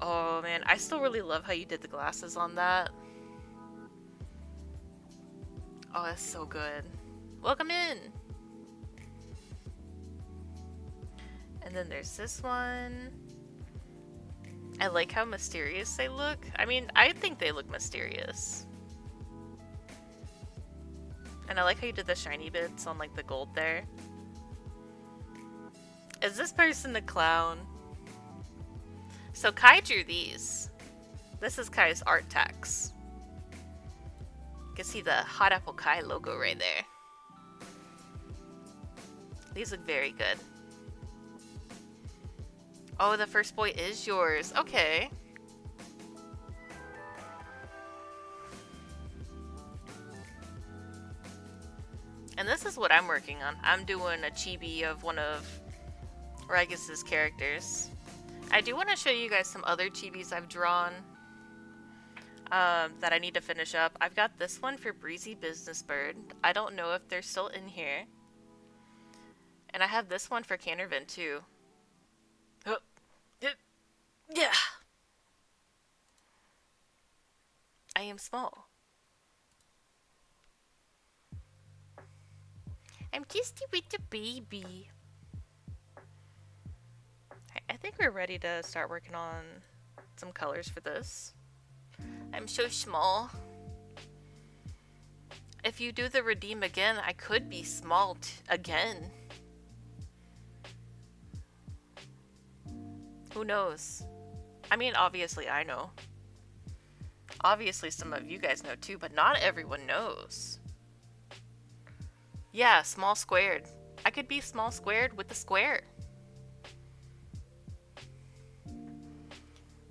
Oh man, I still really love how you did the glasses on that. Oh, that's so good. Welcome in! And then there's this one. I like how mysterious they look. I mean, I think they look mysterious. And I like how you did the shiny bits on like the gold there. Is this person a clown? So Kai drew these. This is Kai's art text. You can see the Hot Apple Kai logo right there. These look very good. Oh, the first boy is yours. Okay. And this is what I'm working on. I'm doing a chibi of one of Regis' characters. I do want to show you guys some other chibis I've drawn. that I need to finish up. I've got this one for Breezy Business Bird. I don't know if they're still in here. And I have this one for Cannervin too. Oh, yeah. I am small. I'm just a little baby. I think we're ready to start working on some colors for this. I'm so small. If you do the redeem again, I could be small again. Who knows? I mean, obviously I know. Obviously some of you guys know too, but not everyone knows. Yeah, small squared. I could be small squared with the square.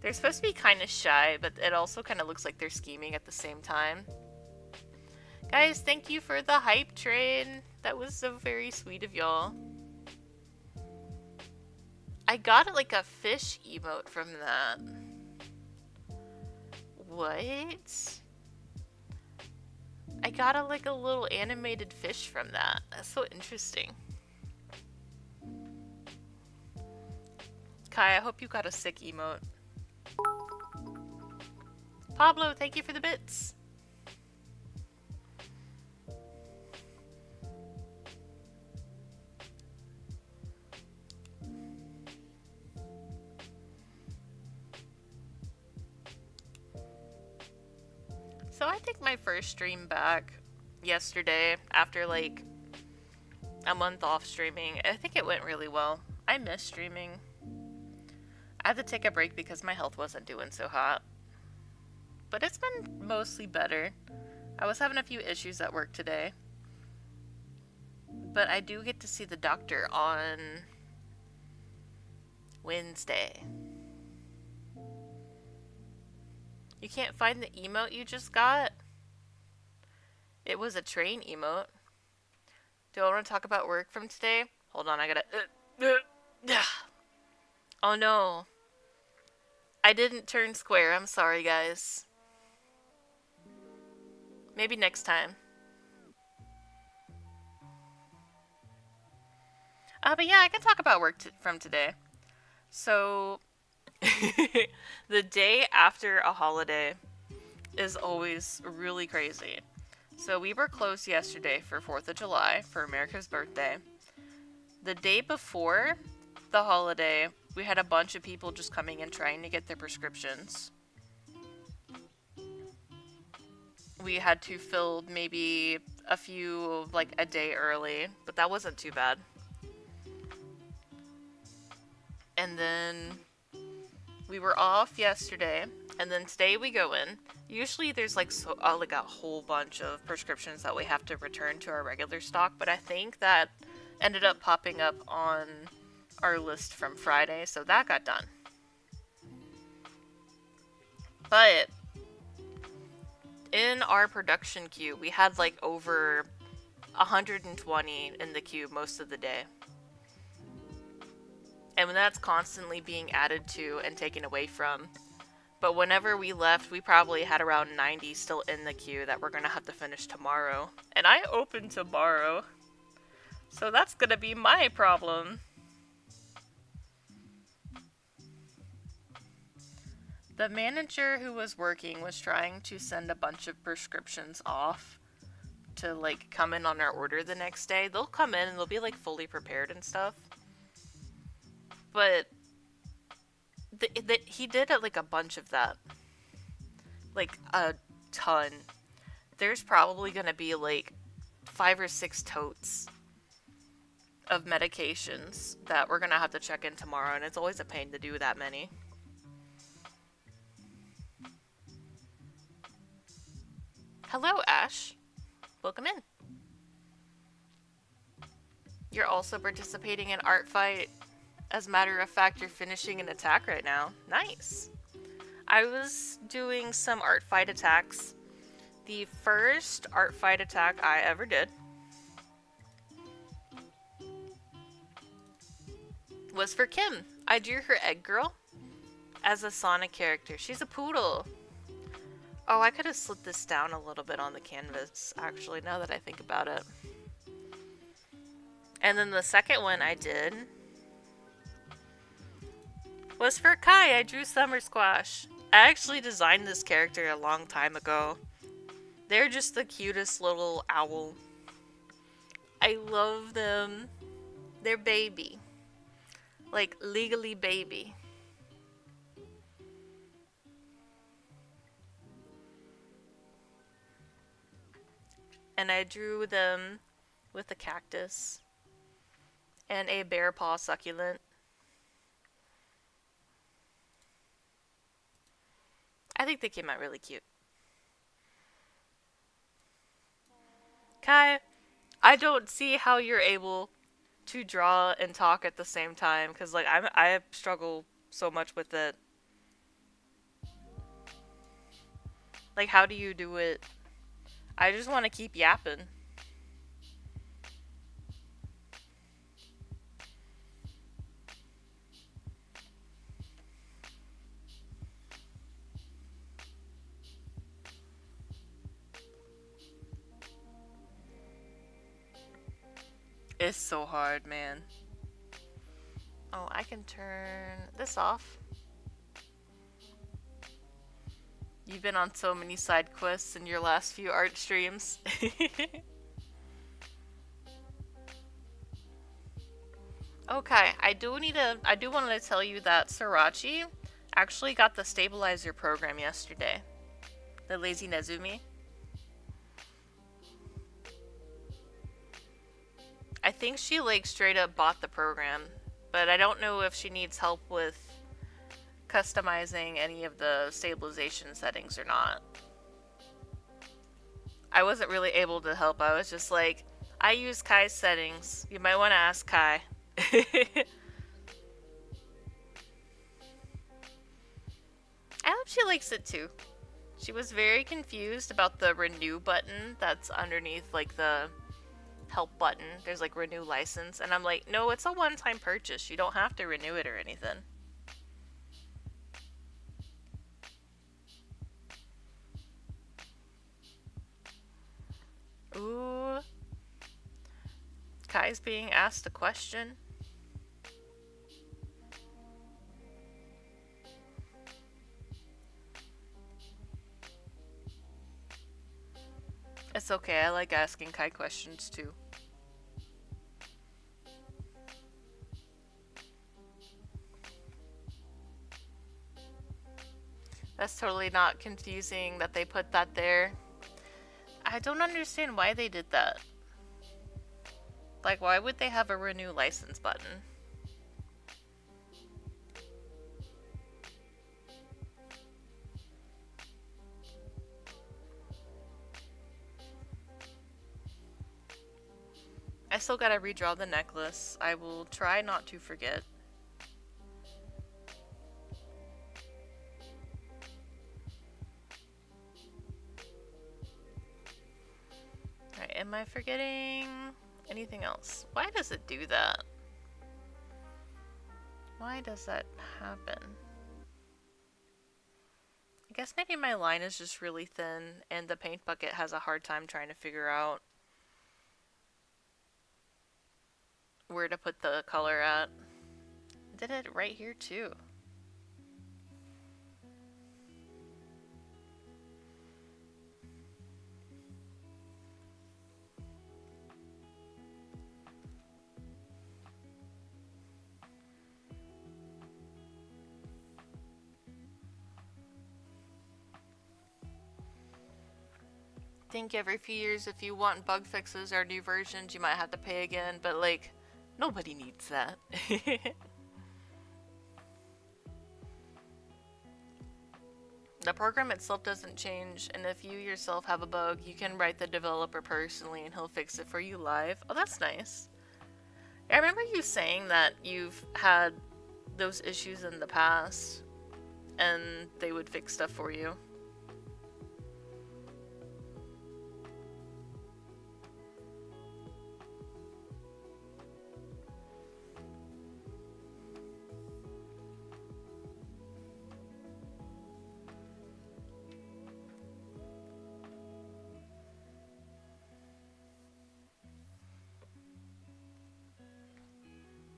They're supposed to be kind of shy, but it also kind of looks like they're scheming at the same time. Guys, thank you for the hype train. That was so very sweet of y'all. I got like a fish emote from that. What? I got like a little animated fish from that. That's so interesting. Kai, I hope you got a sick emote. Pablo, thank you for the bits. So I think my first stream back yesterday, after like a month off streaming, I think it went really well. I miss streaming. I had to take a break because my health wasn't doing so hot. But it's been mostly better. I was having a few issues at work today. But I do get to see the doctor on Wednesday. You can't find the emote you just got? It was a train emote. Do I want to talk about work from today? Hold on, I gotta... Oh no. I didn't turn square. I'm sorry, guys. Maybe next time. But yeah, I can talk about work from today. So, the day after a holiday is always really crazy. So we were closed yesterday for 4th of July for America's birthday. The day before the holiday, we had a bunch of people just coming and trying to get their prescriptions. We had to fill maybe a few, like a day early, but that wasn't too bad. And then we were off yesterday, and then today we go in. Usually there's like like a whole bunch of prescriptions that we have to return to our regular stock, but I think that ended up popping up on our list from Friday, so that got done. But in our production queue, we had like over 120 in the queue most of the day. And when that's constantly being added to and taken away from. But whenever we left, we probably had around 90 still in the queue that we're going to have to finish tomorrow. And I open tomorrow. So that's going to be my problem. The manager who was working was trying to send a bunch of prescriptions off to like come in on our order the next day. They'll come in and they'll be like fully prepared and stuff. But he did like a bunch of that. Like a ton. There's probably gonna be like 5 or 6 totes of medications that we're gonna have to check in tomorrow, and it's always a pain to do that many. Hello, Ash. Welcome in. You're also participating in Art Fight. As a matter of fact, you're finishing an attack right now. Nice. I was doing some art fight attacks. The first art fight attack I ever did was for Kim. I drew her Egg Girl as a Sonic character. She's a poodle. Oh, I could have slid this down a little bit on the canvas, actually, now that I think about it. And then the second one I did was for Kai. I drew Summer Squash. I actually designed this character a long time ago. They're just the cutest little owl. I love them. They're baby. Like, legally baby. And I drew them with a cactus and a bear paw succulent. I think they came out really cute. Kai, I don't see how you're able to draw and talk at the same time, because like I struggle so much with it. Like, how do you do it? I just want to keep yapping. It's so hard, man. Oh, I can turn this off. You've been on so many side quests in your last few art streams. Okay, I do want to tell you that Srirachi actually got the stabilizer program yesterday. The Lazy Nezumi. I think she like straight up bought the program, but I don't know if she needs help with customizing any of the stabilization settings or not. I wasn't really able to help. I was just like, I use Kai's settings. You might want to ask Kai. I hope she likes it too. She was very confused about the renew button that's underneath like the help button. There's like renew license, and I'm like, no, it's a one-time purchase. You don't have to renew it or anything. Ooh. Kai's being asked a question. It's okay, I like asking Kai questions too. That's totally not confusing that they put that there. I don't understand why they did that. Like, why would they have a renew license button? I still gotta redraw the necklace. I will try not to forget. Alright, am I forgetting anything else? Why does it do that? Why does that happen? I guess maybe my line is just really thin and the paint bucket has a hard time trying to figure out where to put the color at. I did it right here too. I think every few years if you want bug fixes or new versions you might have to pay again, but like, nobody needs that. The program itself doesn't change, and if you yourself have a bug, you can write the developer personally and he'll fix it for you live. Oh, that's nice. I remember you saying that you've had those issues in the past and they would fix stuff for you.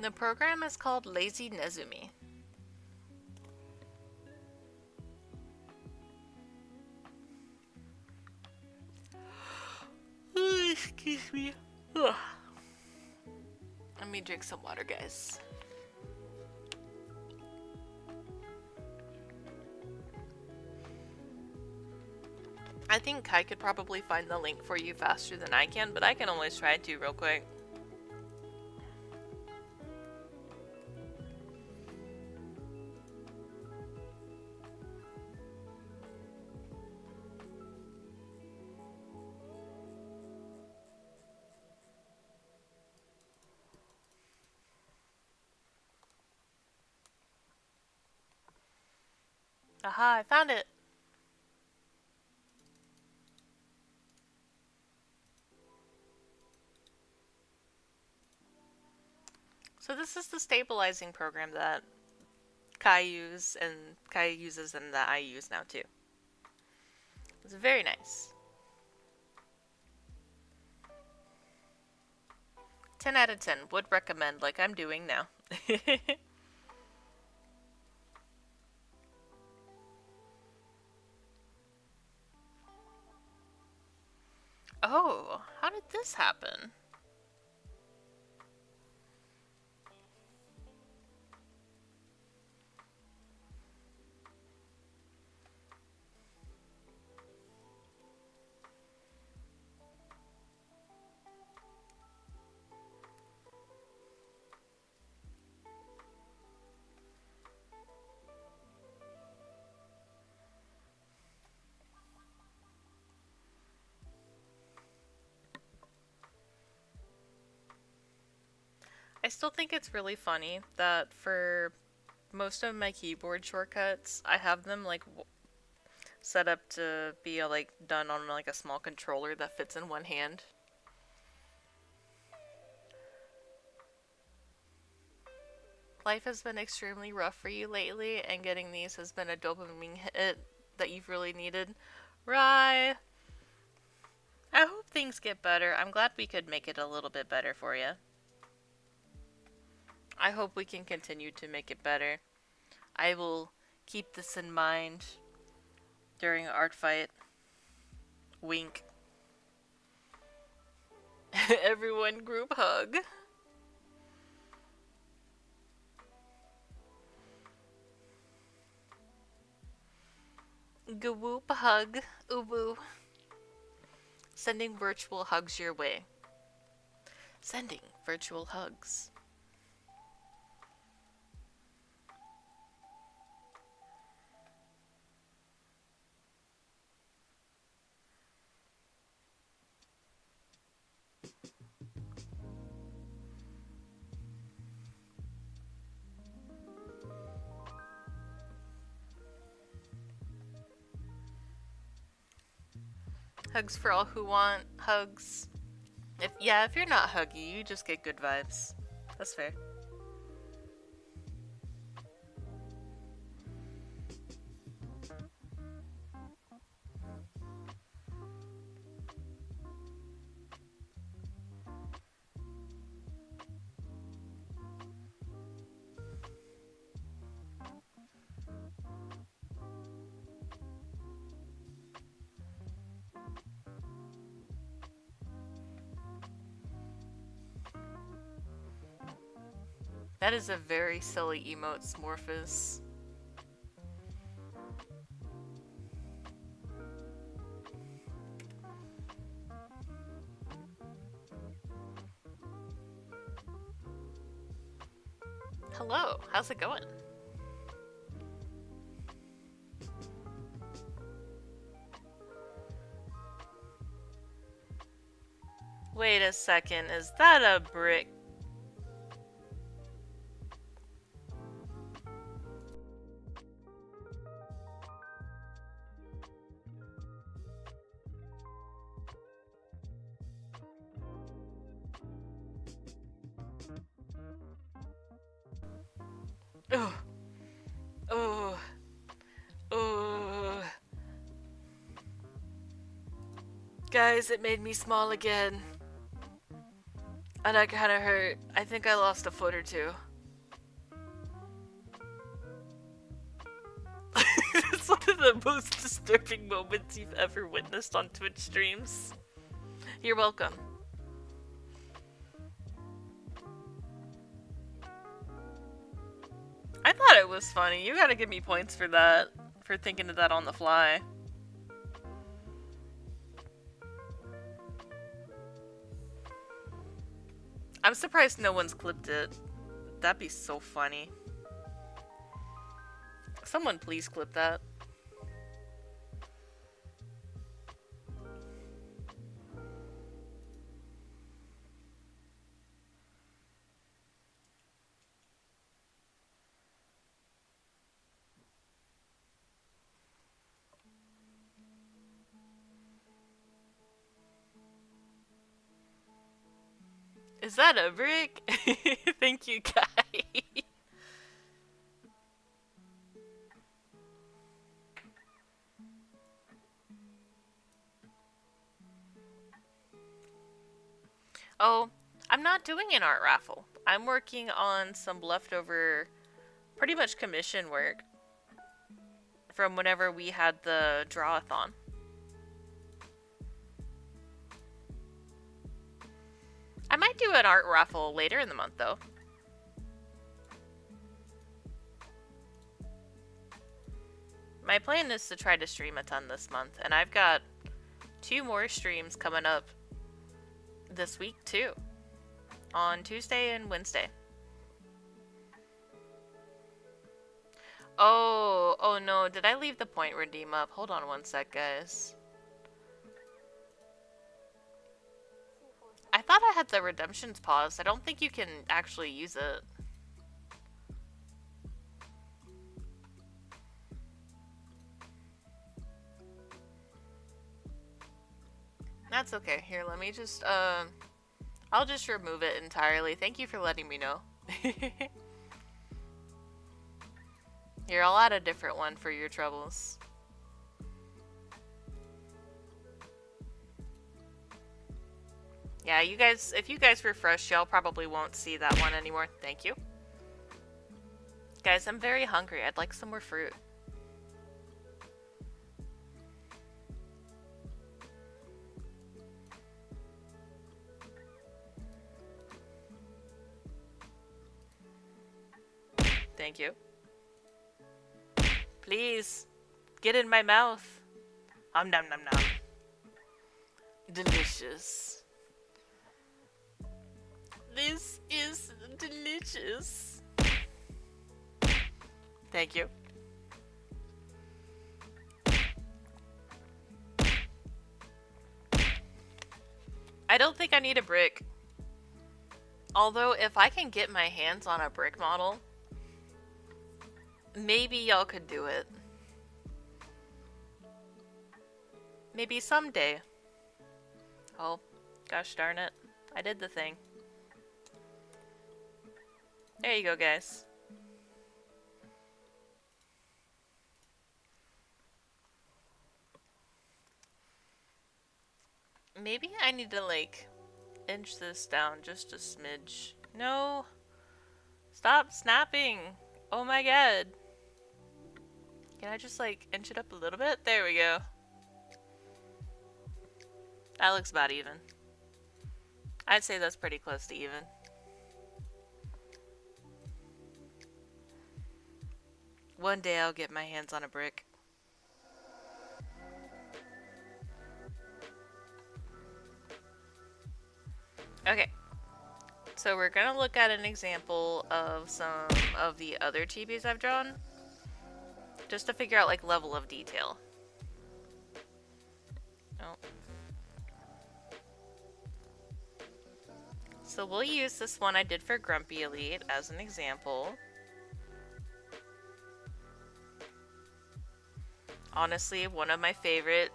The program is called Lazy Nezumi. Excuse me. Ugh. Let me drink some water, guys. I think Kai could probably find the link for you faster than I can, but I can always try to real quick. Aha, I found it! So this is the stabilizing program that Kai uses and that I use now too. It's very nice. 10 out of 10. Would recommend, like I'm doing now. Oh, how did this happen? I still think it's really funny that for most of my keyboard shortcuts, I have them like set up to be like done on like a small controller that fits in one hand. Life has been extremely rough for you lately, and getting these has been a dopamine hit that you've really needed. Right. I hope things get better. I'm glad we could make it a little bit better for you. I hope we can continue to make it better. I will keep this in mind during art fight. Wink. Everyone group hug. Gwoop hug. Uwu. Sending virtual hugs your way. Sending virtual hugs. Hugs for all who want hugs. If you're not huggy, you just get good vibes. That's fair. That is a very silly emote, Smorphus. Hello, how's it going? Wait a second, is that a brick? Ugh. Ugh. Ugh. Guys, it made me small again. And that kind of hurt. I think I lost a foot or two. It's one of the most disturbing moments you've ever witnessed on Twitch streams. You're welcome. I thought it was funny. You gotta give me points for that. For thinking of that on the fly. I'm surprised no one's clipped it. That'd be so funny. Someone please clip that. Is that a brick? Thank you, guy. Oh, I'm not doing an art raffle. I'm working on some leftover, pretty much commission work from whenever we had the Draw-A-Thon. I might do an art raffle later in the month, though. My plan is to try to stream a ton this month, and I've got 2 more streams coming up this week, too. On Tuesday and Wednesday. Oh no, did I leave the point redeem up? Hold on one sec, guys. I thought I had the redemptions paused. I don't think you can actually use it. That's okay. Here, let me just, I'll just remove it entirely. Thank you for letting me know. Here, I'll add a different one for your troubles. Yeah, you guys, if you guys refresh, y'all probably won't see that one anymore. Thank you. Guys, I'm very hungry. I'd like some more fruit. Thank you. Please, get in my mouth. Nom nom nom. Delicious. This is delicious. Thank you. I don't think I need a brick. Although, if I can get my hands on a brick model, maybe y'all could do it. Maybe someday. Oh, gosh darn it. I did the thing. There you go, guys. Maybe I need to, like, inch this down just a smidge. No! Stop snapping! Oh my god. Can I just, like, inch it up a little bit? There we go. That looks about even. I'd say that's pretty close to even. One day I'll get my hands on a brick. Okay. So we're gonna look at an example of some of the other chibis I've drawn. Just to figure out, like, level of detail. Oh. So we'll use this one I did for Grumpy Elite as an example. Honestly, one of my favorite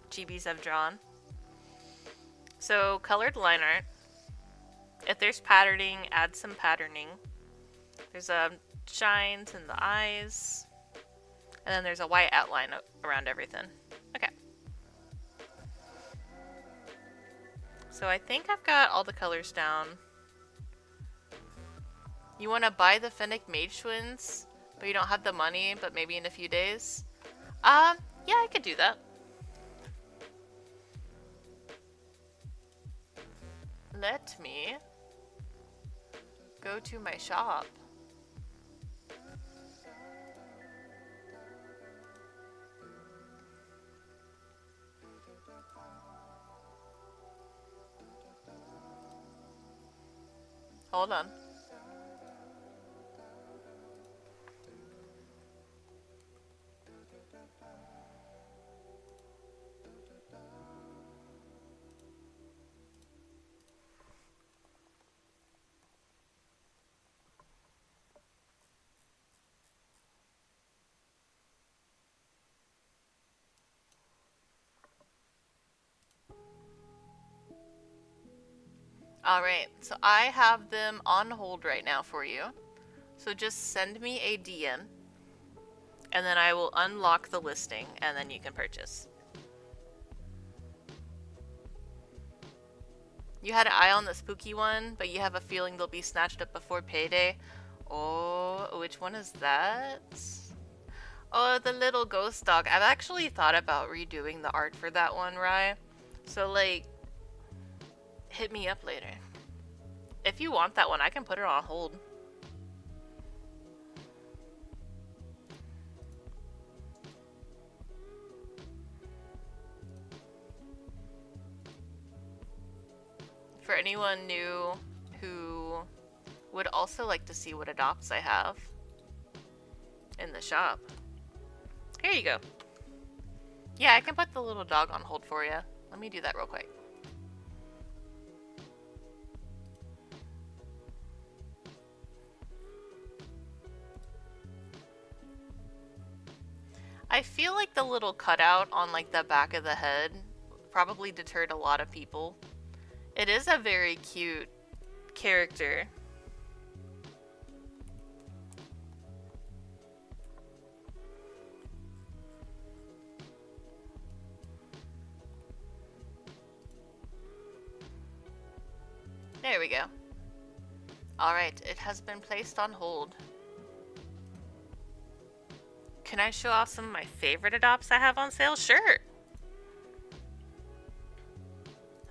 chibis I've drawn. So, colored line art. If there's patterning, add some patterning. There's shines in the eyes. And then there's a white outline around everything. Okay. So I think I've got all the colors down. You want to buy the Fennec Mage Twins, but you don't have the money, but maybe in a few days? Yeah, I could do that. Let me go to my shop. Hold on. Alright, so I have them on hold right now for you. So just send me a DM, and then I will unlock the listing, and then you can purchase. You had an eye on the spooky one, but you have a feeling they'll be snatched up before payday. Oh, which one is that? Oh, the little ghost dog. I've actually thought about redoing the art for that one, Rye. So, like, hit me up later. If you want that one, I can put it on hold. For anyone new who would also like to see what adopts I have in the shop, here you go. Yeah, I can put the little dog on hold for you. Let me do that real quick. I feel like the little cutout on like the back of the head probably deterred a lot of people. It is a very cute character. There we go. Alright, it has been placed on hold. Can I show off some of my favorite adopts I have on sale? Sure!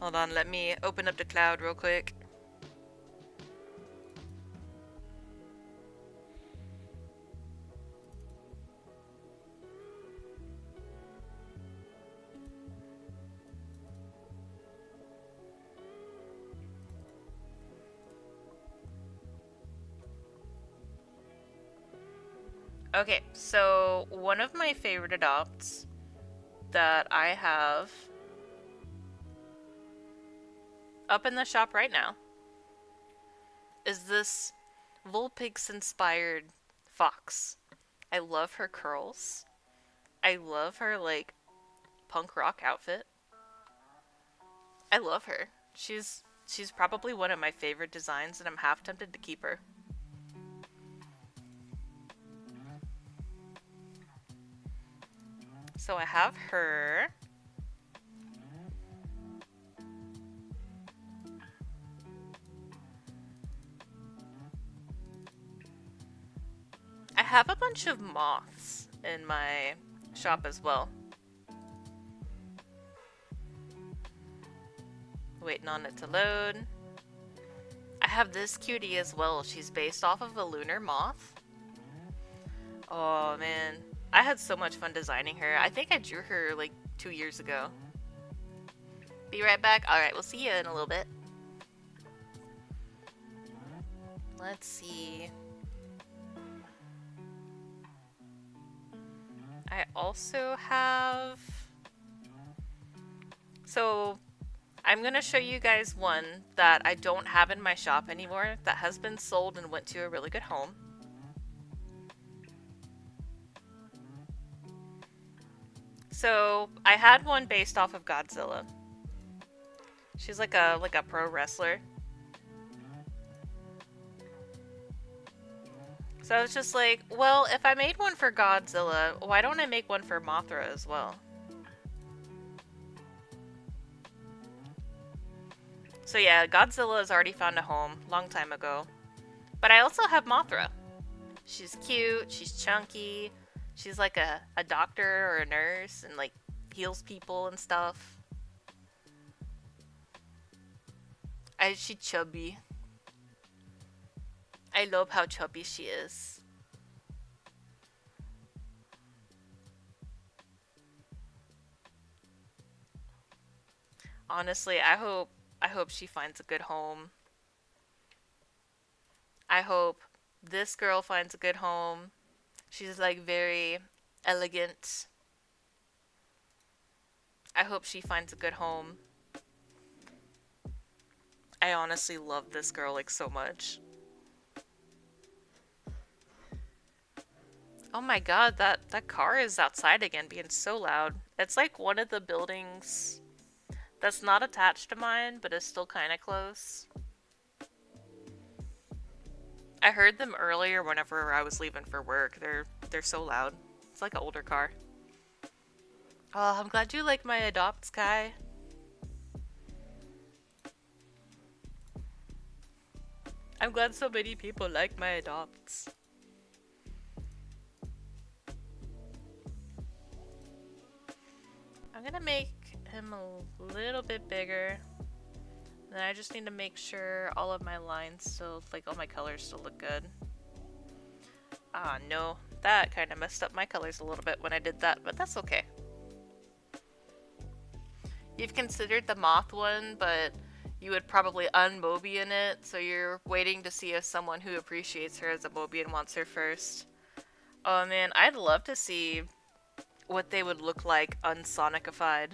Hold on, let me open up the cloud real quick. Okay, so one of my favorite adopts that I have up in the shop right now is this Vulpix-inspired fox. I love her curls. I love her, like, punk rock outfit. I love her. She's probably one of my favorite designs, and I'm half tempted to keep her. So I have her. I have a bunch of moths in my shop as well. Waiting on it to load. I have this cutie as well. She's based off of a lunar moth. Oh man, I had so much fun designing her. I think I drew her like 2 years ago. Be right back. Alright, we'll see you in a little bit. Let's see. I also have... So, I'm going to show you guys one that I don't have in my shop anymore that has been sold and went to a really good home. So, I had one based off of Godzilla. She's like a pro wrestler. So I was just like, well, if I made one for Godzilla, why don't I make one for Mothra as well? So yeah, Godzilla has already found a home, long time ago. But I also have Mothra. She's cute, she's chunky, she's like a doctor or a nurse and like heals people and stuff. She's chubby. I love how chubby she is. Honestly, I hope she finds a good home. I hope this girl finds a good home. She's like very elegant. I hope she finds a good home. I honestly love this girl like so much. Oh my god, that car is outside again being so loud. It's like one of the buildings that's not attached to mine, but is still kind of close. I heard them earlier whenever I was leaving for work. They're so loud. It's like an older car. Oh, I'm glad you like my adopt, Sky. I'm glad so many people like my adopts. I'm gonna make him a little bit bigger. Then I just need to make sure all of my lines still, like all my colors still look good. Ah, no. That kind of messed up my colors a little bit when I did that, but that's okay. You've considered the moth one, but you would probably un-Mobian it, so you're waiting to see if someone who appreciates her as a Mobian wants her first. Oh man, I'd love to see what they would look like unsonicified.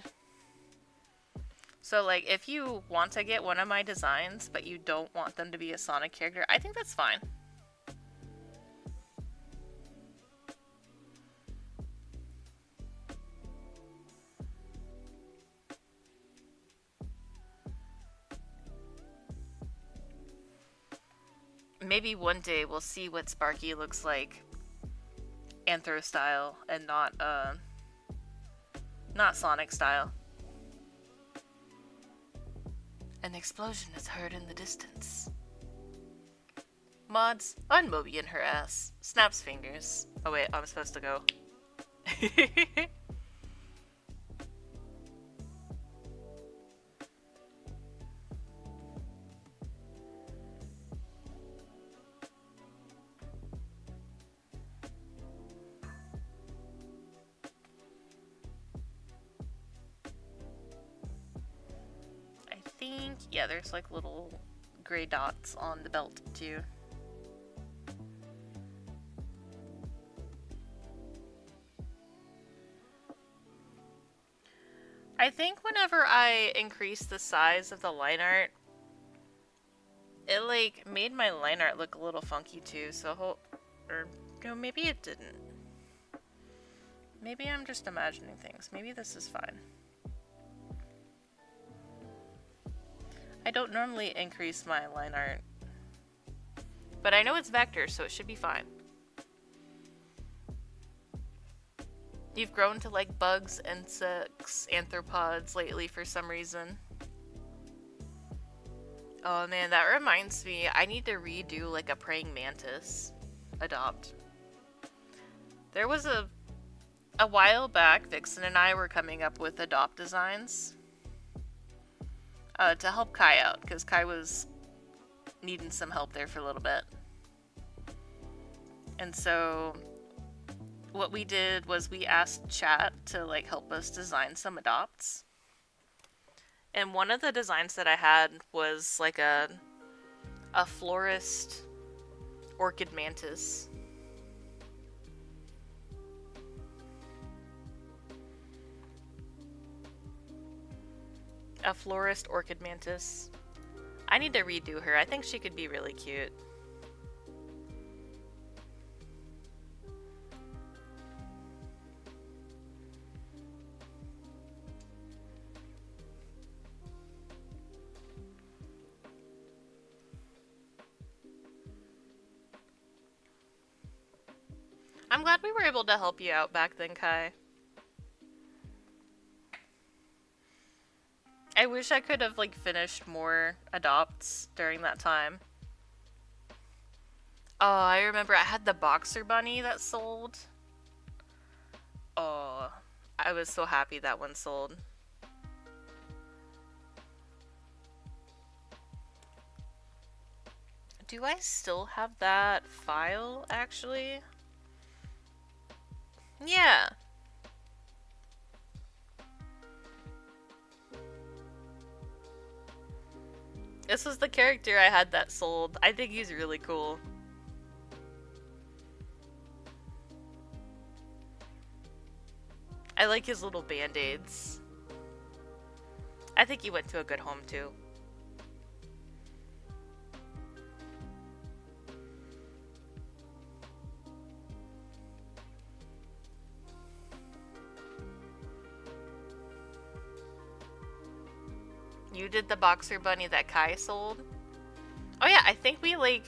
So like, if you want to get one of my designs, but you don't want them to be a Sonic character, I think that's fine. Maybe one day we'll see what Sparky looks like Anthro style and not Sonic style. An explosion is heard in the distance. Mods, un-Mobian her ass. Snaps fingers. Oh wait, I'm supposed to go. Yeah, there's like little gray dots on the belt too. I think whenever I increased the size of the line art, it like made my line art look a little funky too, so or no, maybe it didn't. Maybe I'm just imagining things. Maybe this is fine. I don't normally increase my line art, but I know it's vector, so it should be fine. You've grown to like bugs, insects, arthropods lately for some reason. Oh man, that reminds me, I need to redo like a praying mantis adopt. There was a while back, Vixen and I were coming up with adopt designs to help Kai out, because Kai was needing some help there for a little bit. And so what we did was we asked chat to like help us design some adopts. And one of the designs that I had was like a florist orchid mantis. A florist orchid mantis. I need to redo her. I think she could be really cute. I'm glad we were able to help you out back then, Kai. I wish I could have like finished more adopts during that time. Oh, I remember I had the boxer bunny that sold. Oh, I was so happy that one sold. Do I still have that file, actually? Yeah. This was the character I had that sold. I think he's really cool. I like his little band-aids. I think he went to a good home, too. You did the boxer bunny that Kai sold? Oh yeah, I think we, like,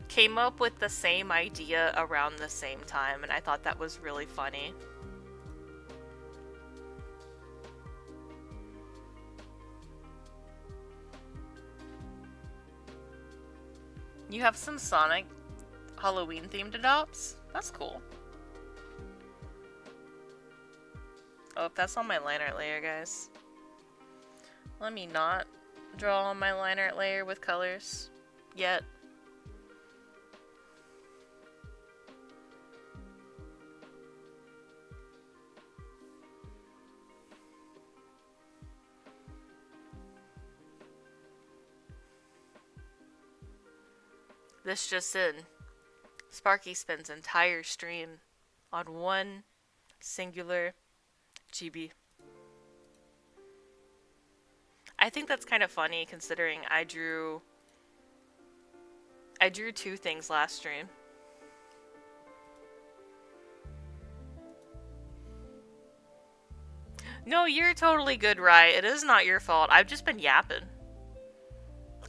came up with the same idea around the same time, and I thought that was really funny. You have some Sonic Halloween-themed adopts? That's cool. Oh, that's on my line art layer, guys. Let me not draw on my line art layer with colors yet. This just in. Sparky spends entire stream on one singular chibi. I think that's kind of funny considering I drew two things last stream. No, you're totally good, Rye. It is not your fault. I've just been yapping.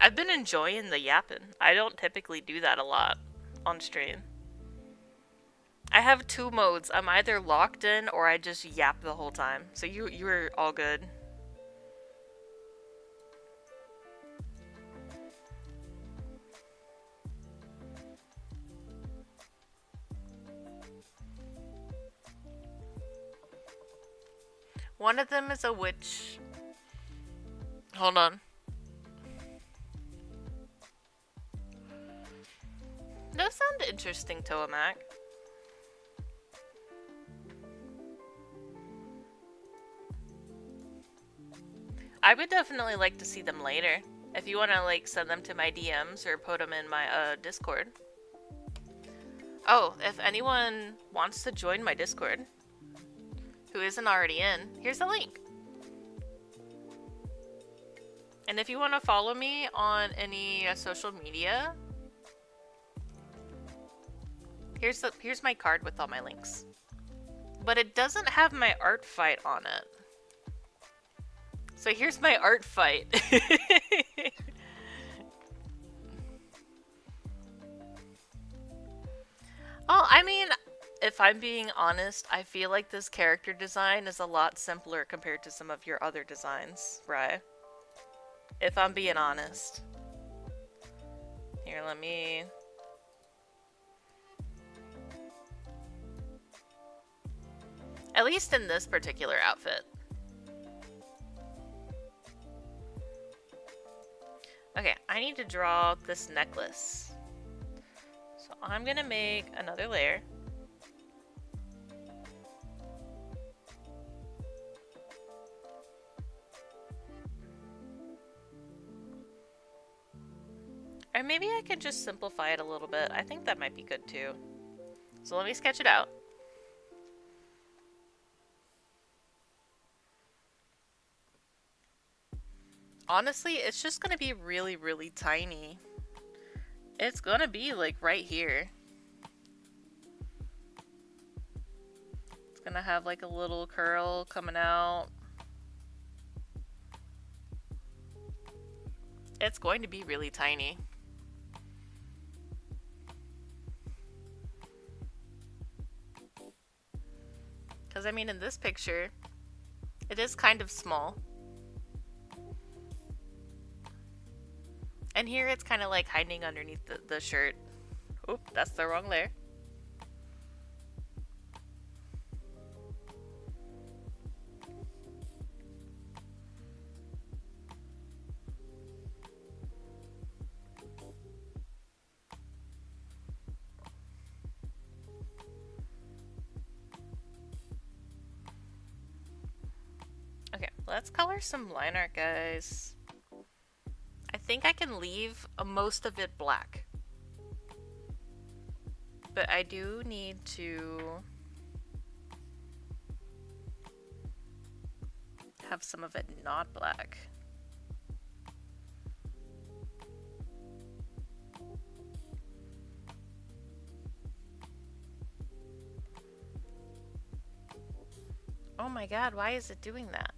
I've been enjoying the yapping. I don't typically do that a lot on stream. I have two modes. I'm either locked in or I just yap the whole time. So you're all good. One of them is a witch. Hold on. Those sound interesting, Toamak. I would definitely like to see them later. If you want to, like, send them to my DMs or put them in my Discord. Oh, if anyone wants to join my Discord, who isn't already in, here's the link. And if you want to follow me on any social media, here's my card with all my links. But it doesn't have my art fight on it. So here's my art fight. Oh, I mean, if I'm being honest, I feel like this character design is a lot simpler compared to some of your other designs, right? If I'm being honest. Here, let me... At least in this particular outfit. Okay, I need to draw this necklace. So I'm gonna make another layer. Or maybe I can just simplify it a little bit. I think that might be good too. So let me sketch it out. Honestly, it's just gonna be really, really tiny. It's gonna be like right here. It's gonna have like a little curl coming out. It's going to be really tiny. Because I mean, in this picture, it is kind of small. And here it's kind of like hiding underneath the shirt Oop, that's the wrong layer. Okay, let's color some line art, guys. I think I can leave most of it black. But I do need to have some of it not black. Oh my god, why is it doing that?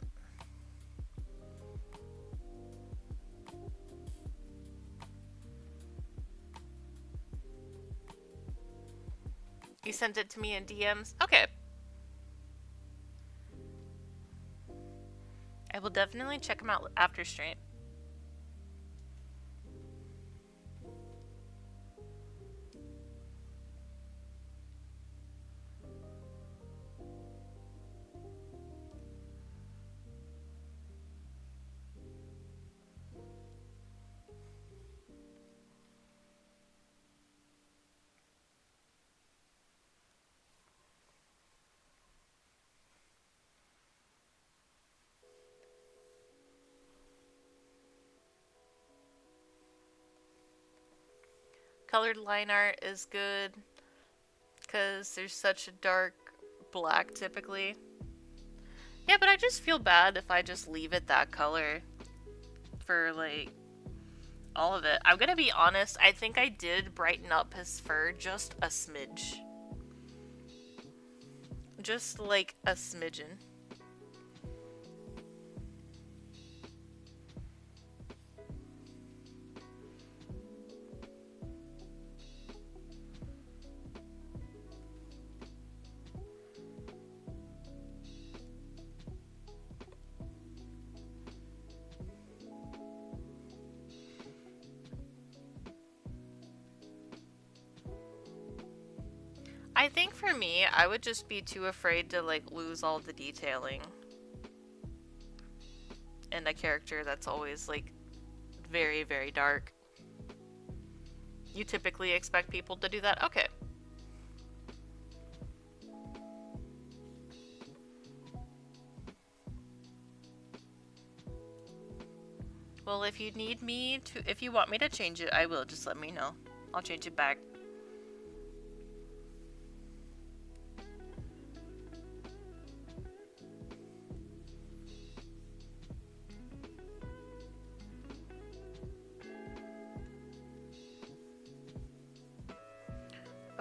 You sent it to me in DMs? Okay. I will definitely check them out after stream. Colored line art is good because there's such a dark black typically. Yeah, but I just feel bad if I just leave it that color for like all of it. I'm gonna be honest, I think I did brighten up his fur just a smidge. Just like a smidgen. I think for me, I would just be too afraid to like lose all the detailing in a character that's always like very, very dark. You typically expect people to do that? Okay. Well, if you need me to, if you want me to change it, I will. Just let me know. I'll change it back.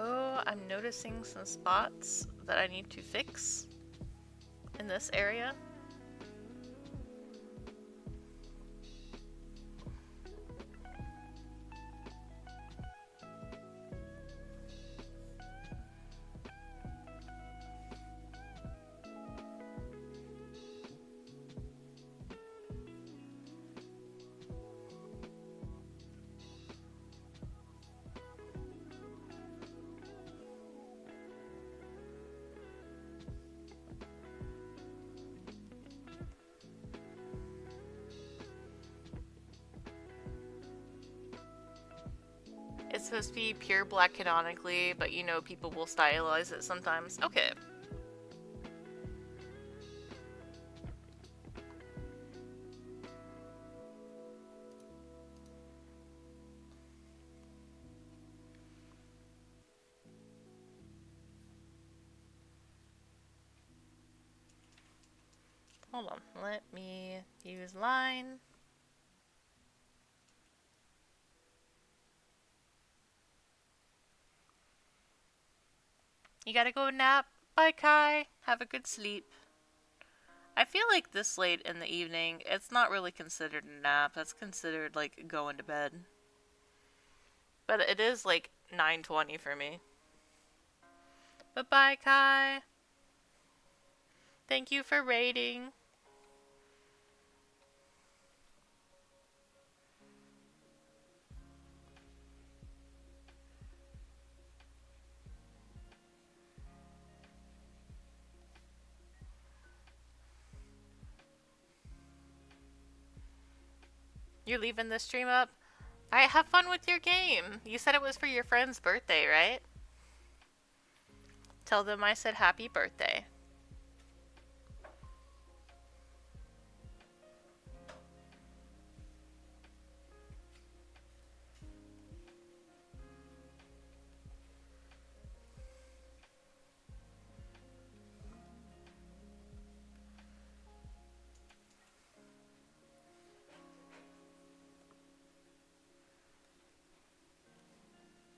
Oh, I'm noticing some spots that I need to fix in this area. It's supposed to be pure black canonically, but you know people will stylize it sometimes. Okay. Hold on. Let me use line. You gotta go nap. Bye, Kai. Have a good sleep. I feel like this late in the evening, it's not really considered a nap. That's considered like going to bed. But it is like 9:20 for me. But bye, Kai. Thank you for raiding. You're leaving the stream up? Alright, have fun with your game. You said it was for your friend's birthday, right? Tell them I said happy birthday.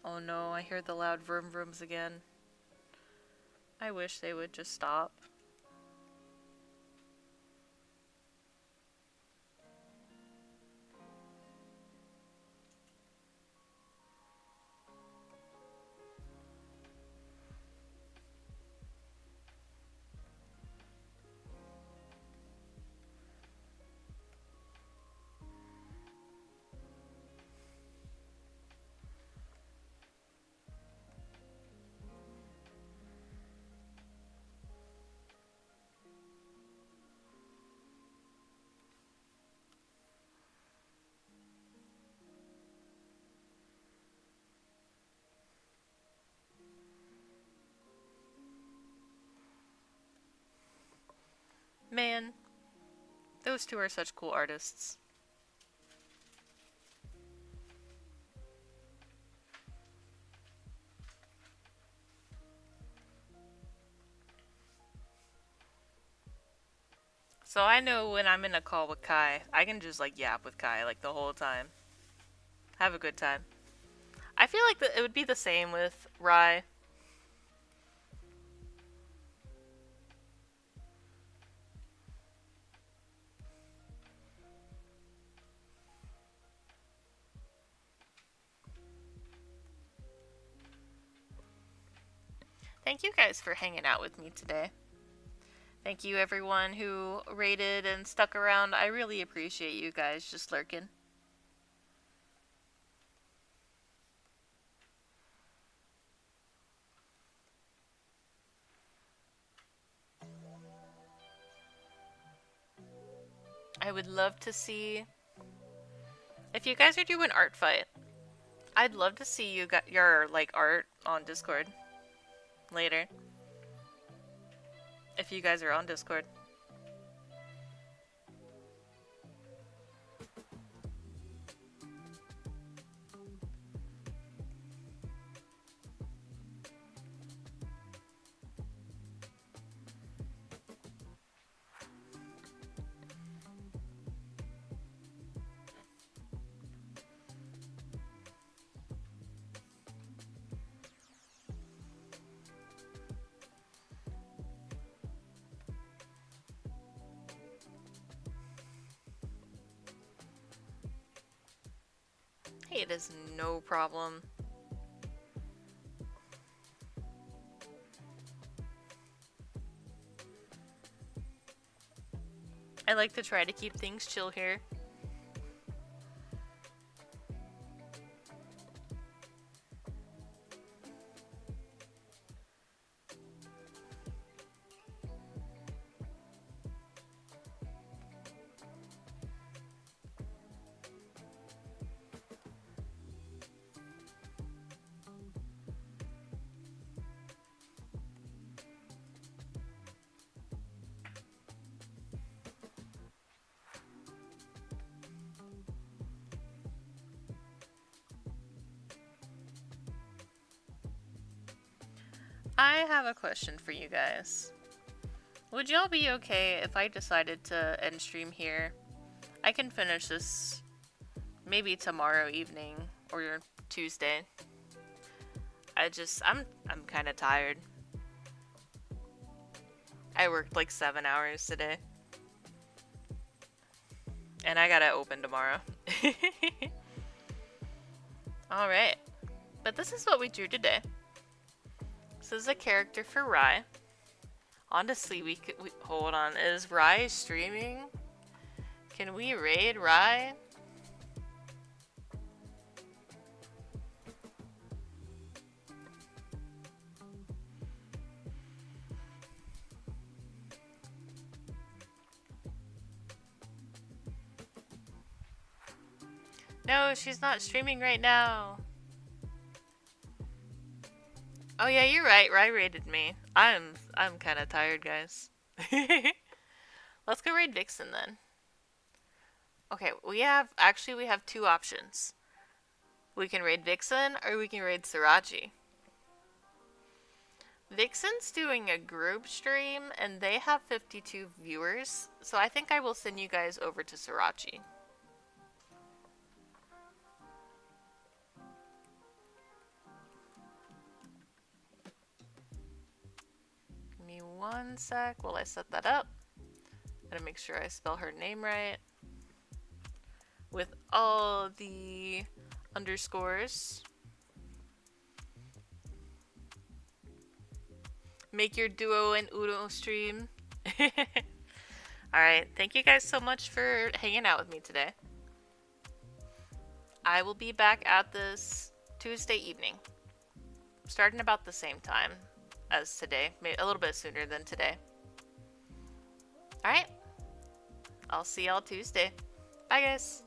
Oh no, I hear the loud vroom vrooms again. I wish they would just stop. Man, those two are such cool artists. So I know when I'm in a call with Kai, I can just like yap with Kai like the whole time. Have a good time. I feel like it would be the same with Rai. Thank you guys for hanging out with me today. Thank you everyone who rated and stuck around. I really appreciate you guys just lurking. I would love to see if you guys are doing art fight. I'd love to see you got your like art on Discord later. If you guys are on Discord. Hey, it is no problem. I like to try to keep things chill here. I have a question for you guys. Would y'all be okay if I decided to end stream here? I can finish this maybe tomorrow evening or Tuesday. I'm kind of tired. I worked like 7 hours today. And I gotta open tomorrow. Alright. But this is what we drew today. This is a character for Rai. Honestly, we hold on. Is Rai streaming? Can we raid Rai? No, she's not streaming right now. Oh yeah, you're right. Rai raided me. I'm kind of tired, guys. Let's go raid Vixen then. Okay, we have two options. We can raid Vixen or we can raid Sirachi. Vixen's doing a group stream and they have 52 viewers, so I think I will send you guys over to Sirachi. Give me one sec while I set that up. Gotta make sure I spell her name right. With all the underscores. Make your duo and Uno stream. Alright, thank you guys so much for hanging out with me today. I will be back at this Tuesday evening. Starting about the same time as today. Maybe a little bit sooner than today. Alright. I'll see y'all Tuesday. Bye guys.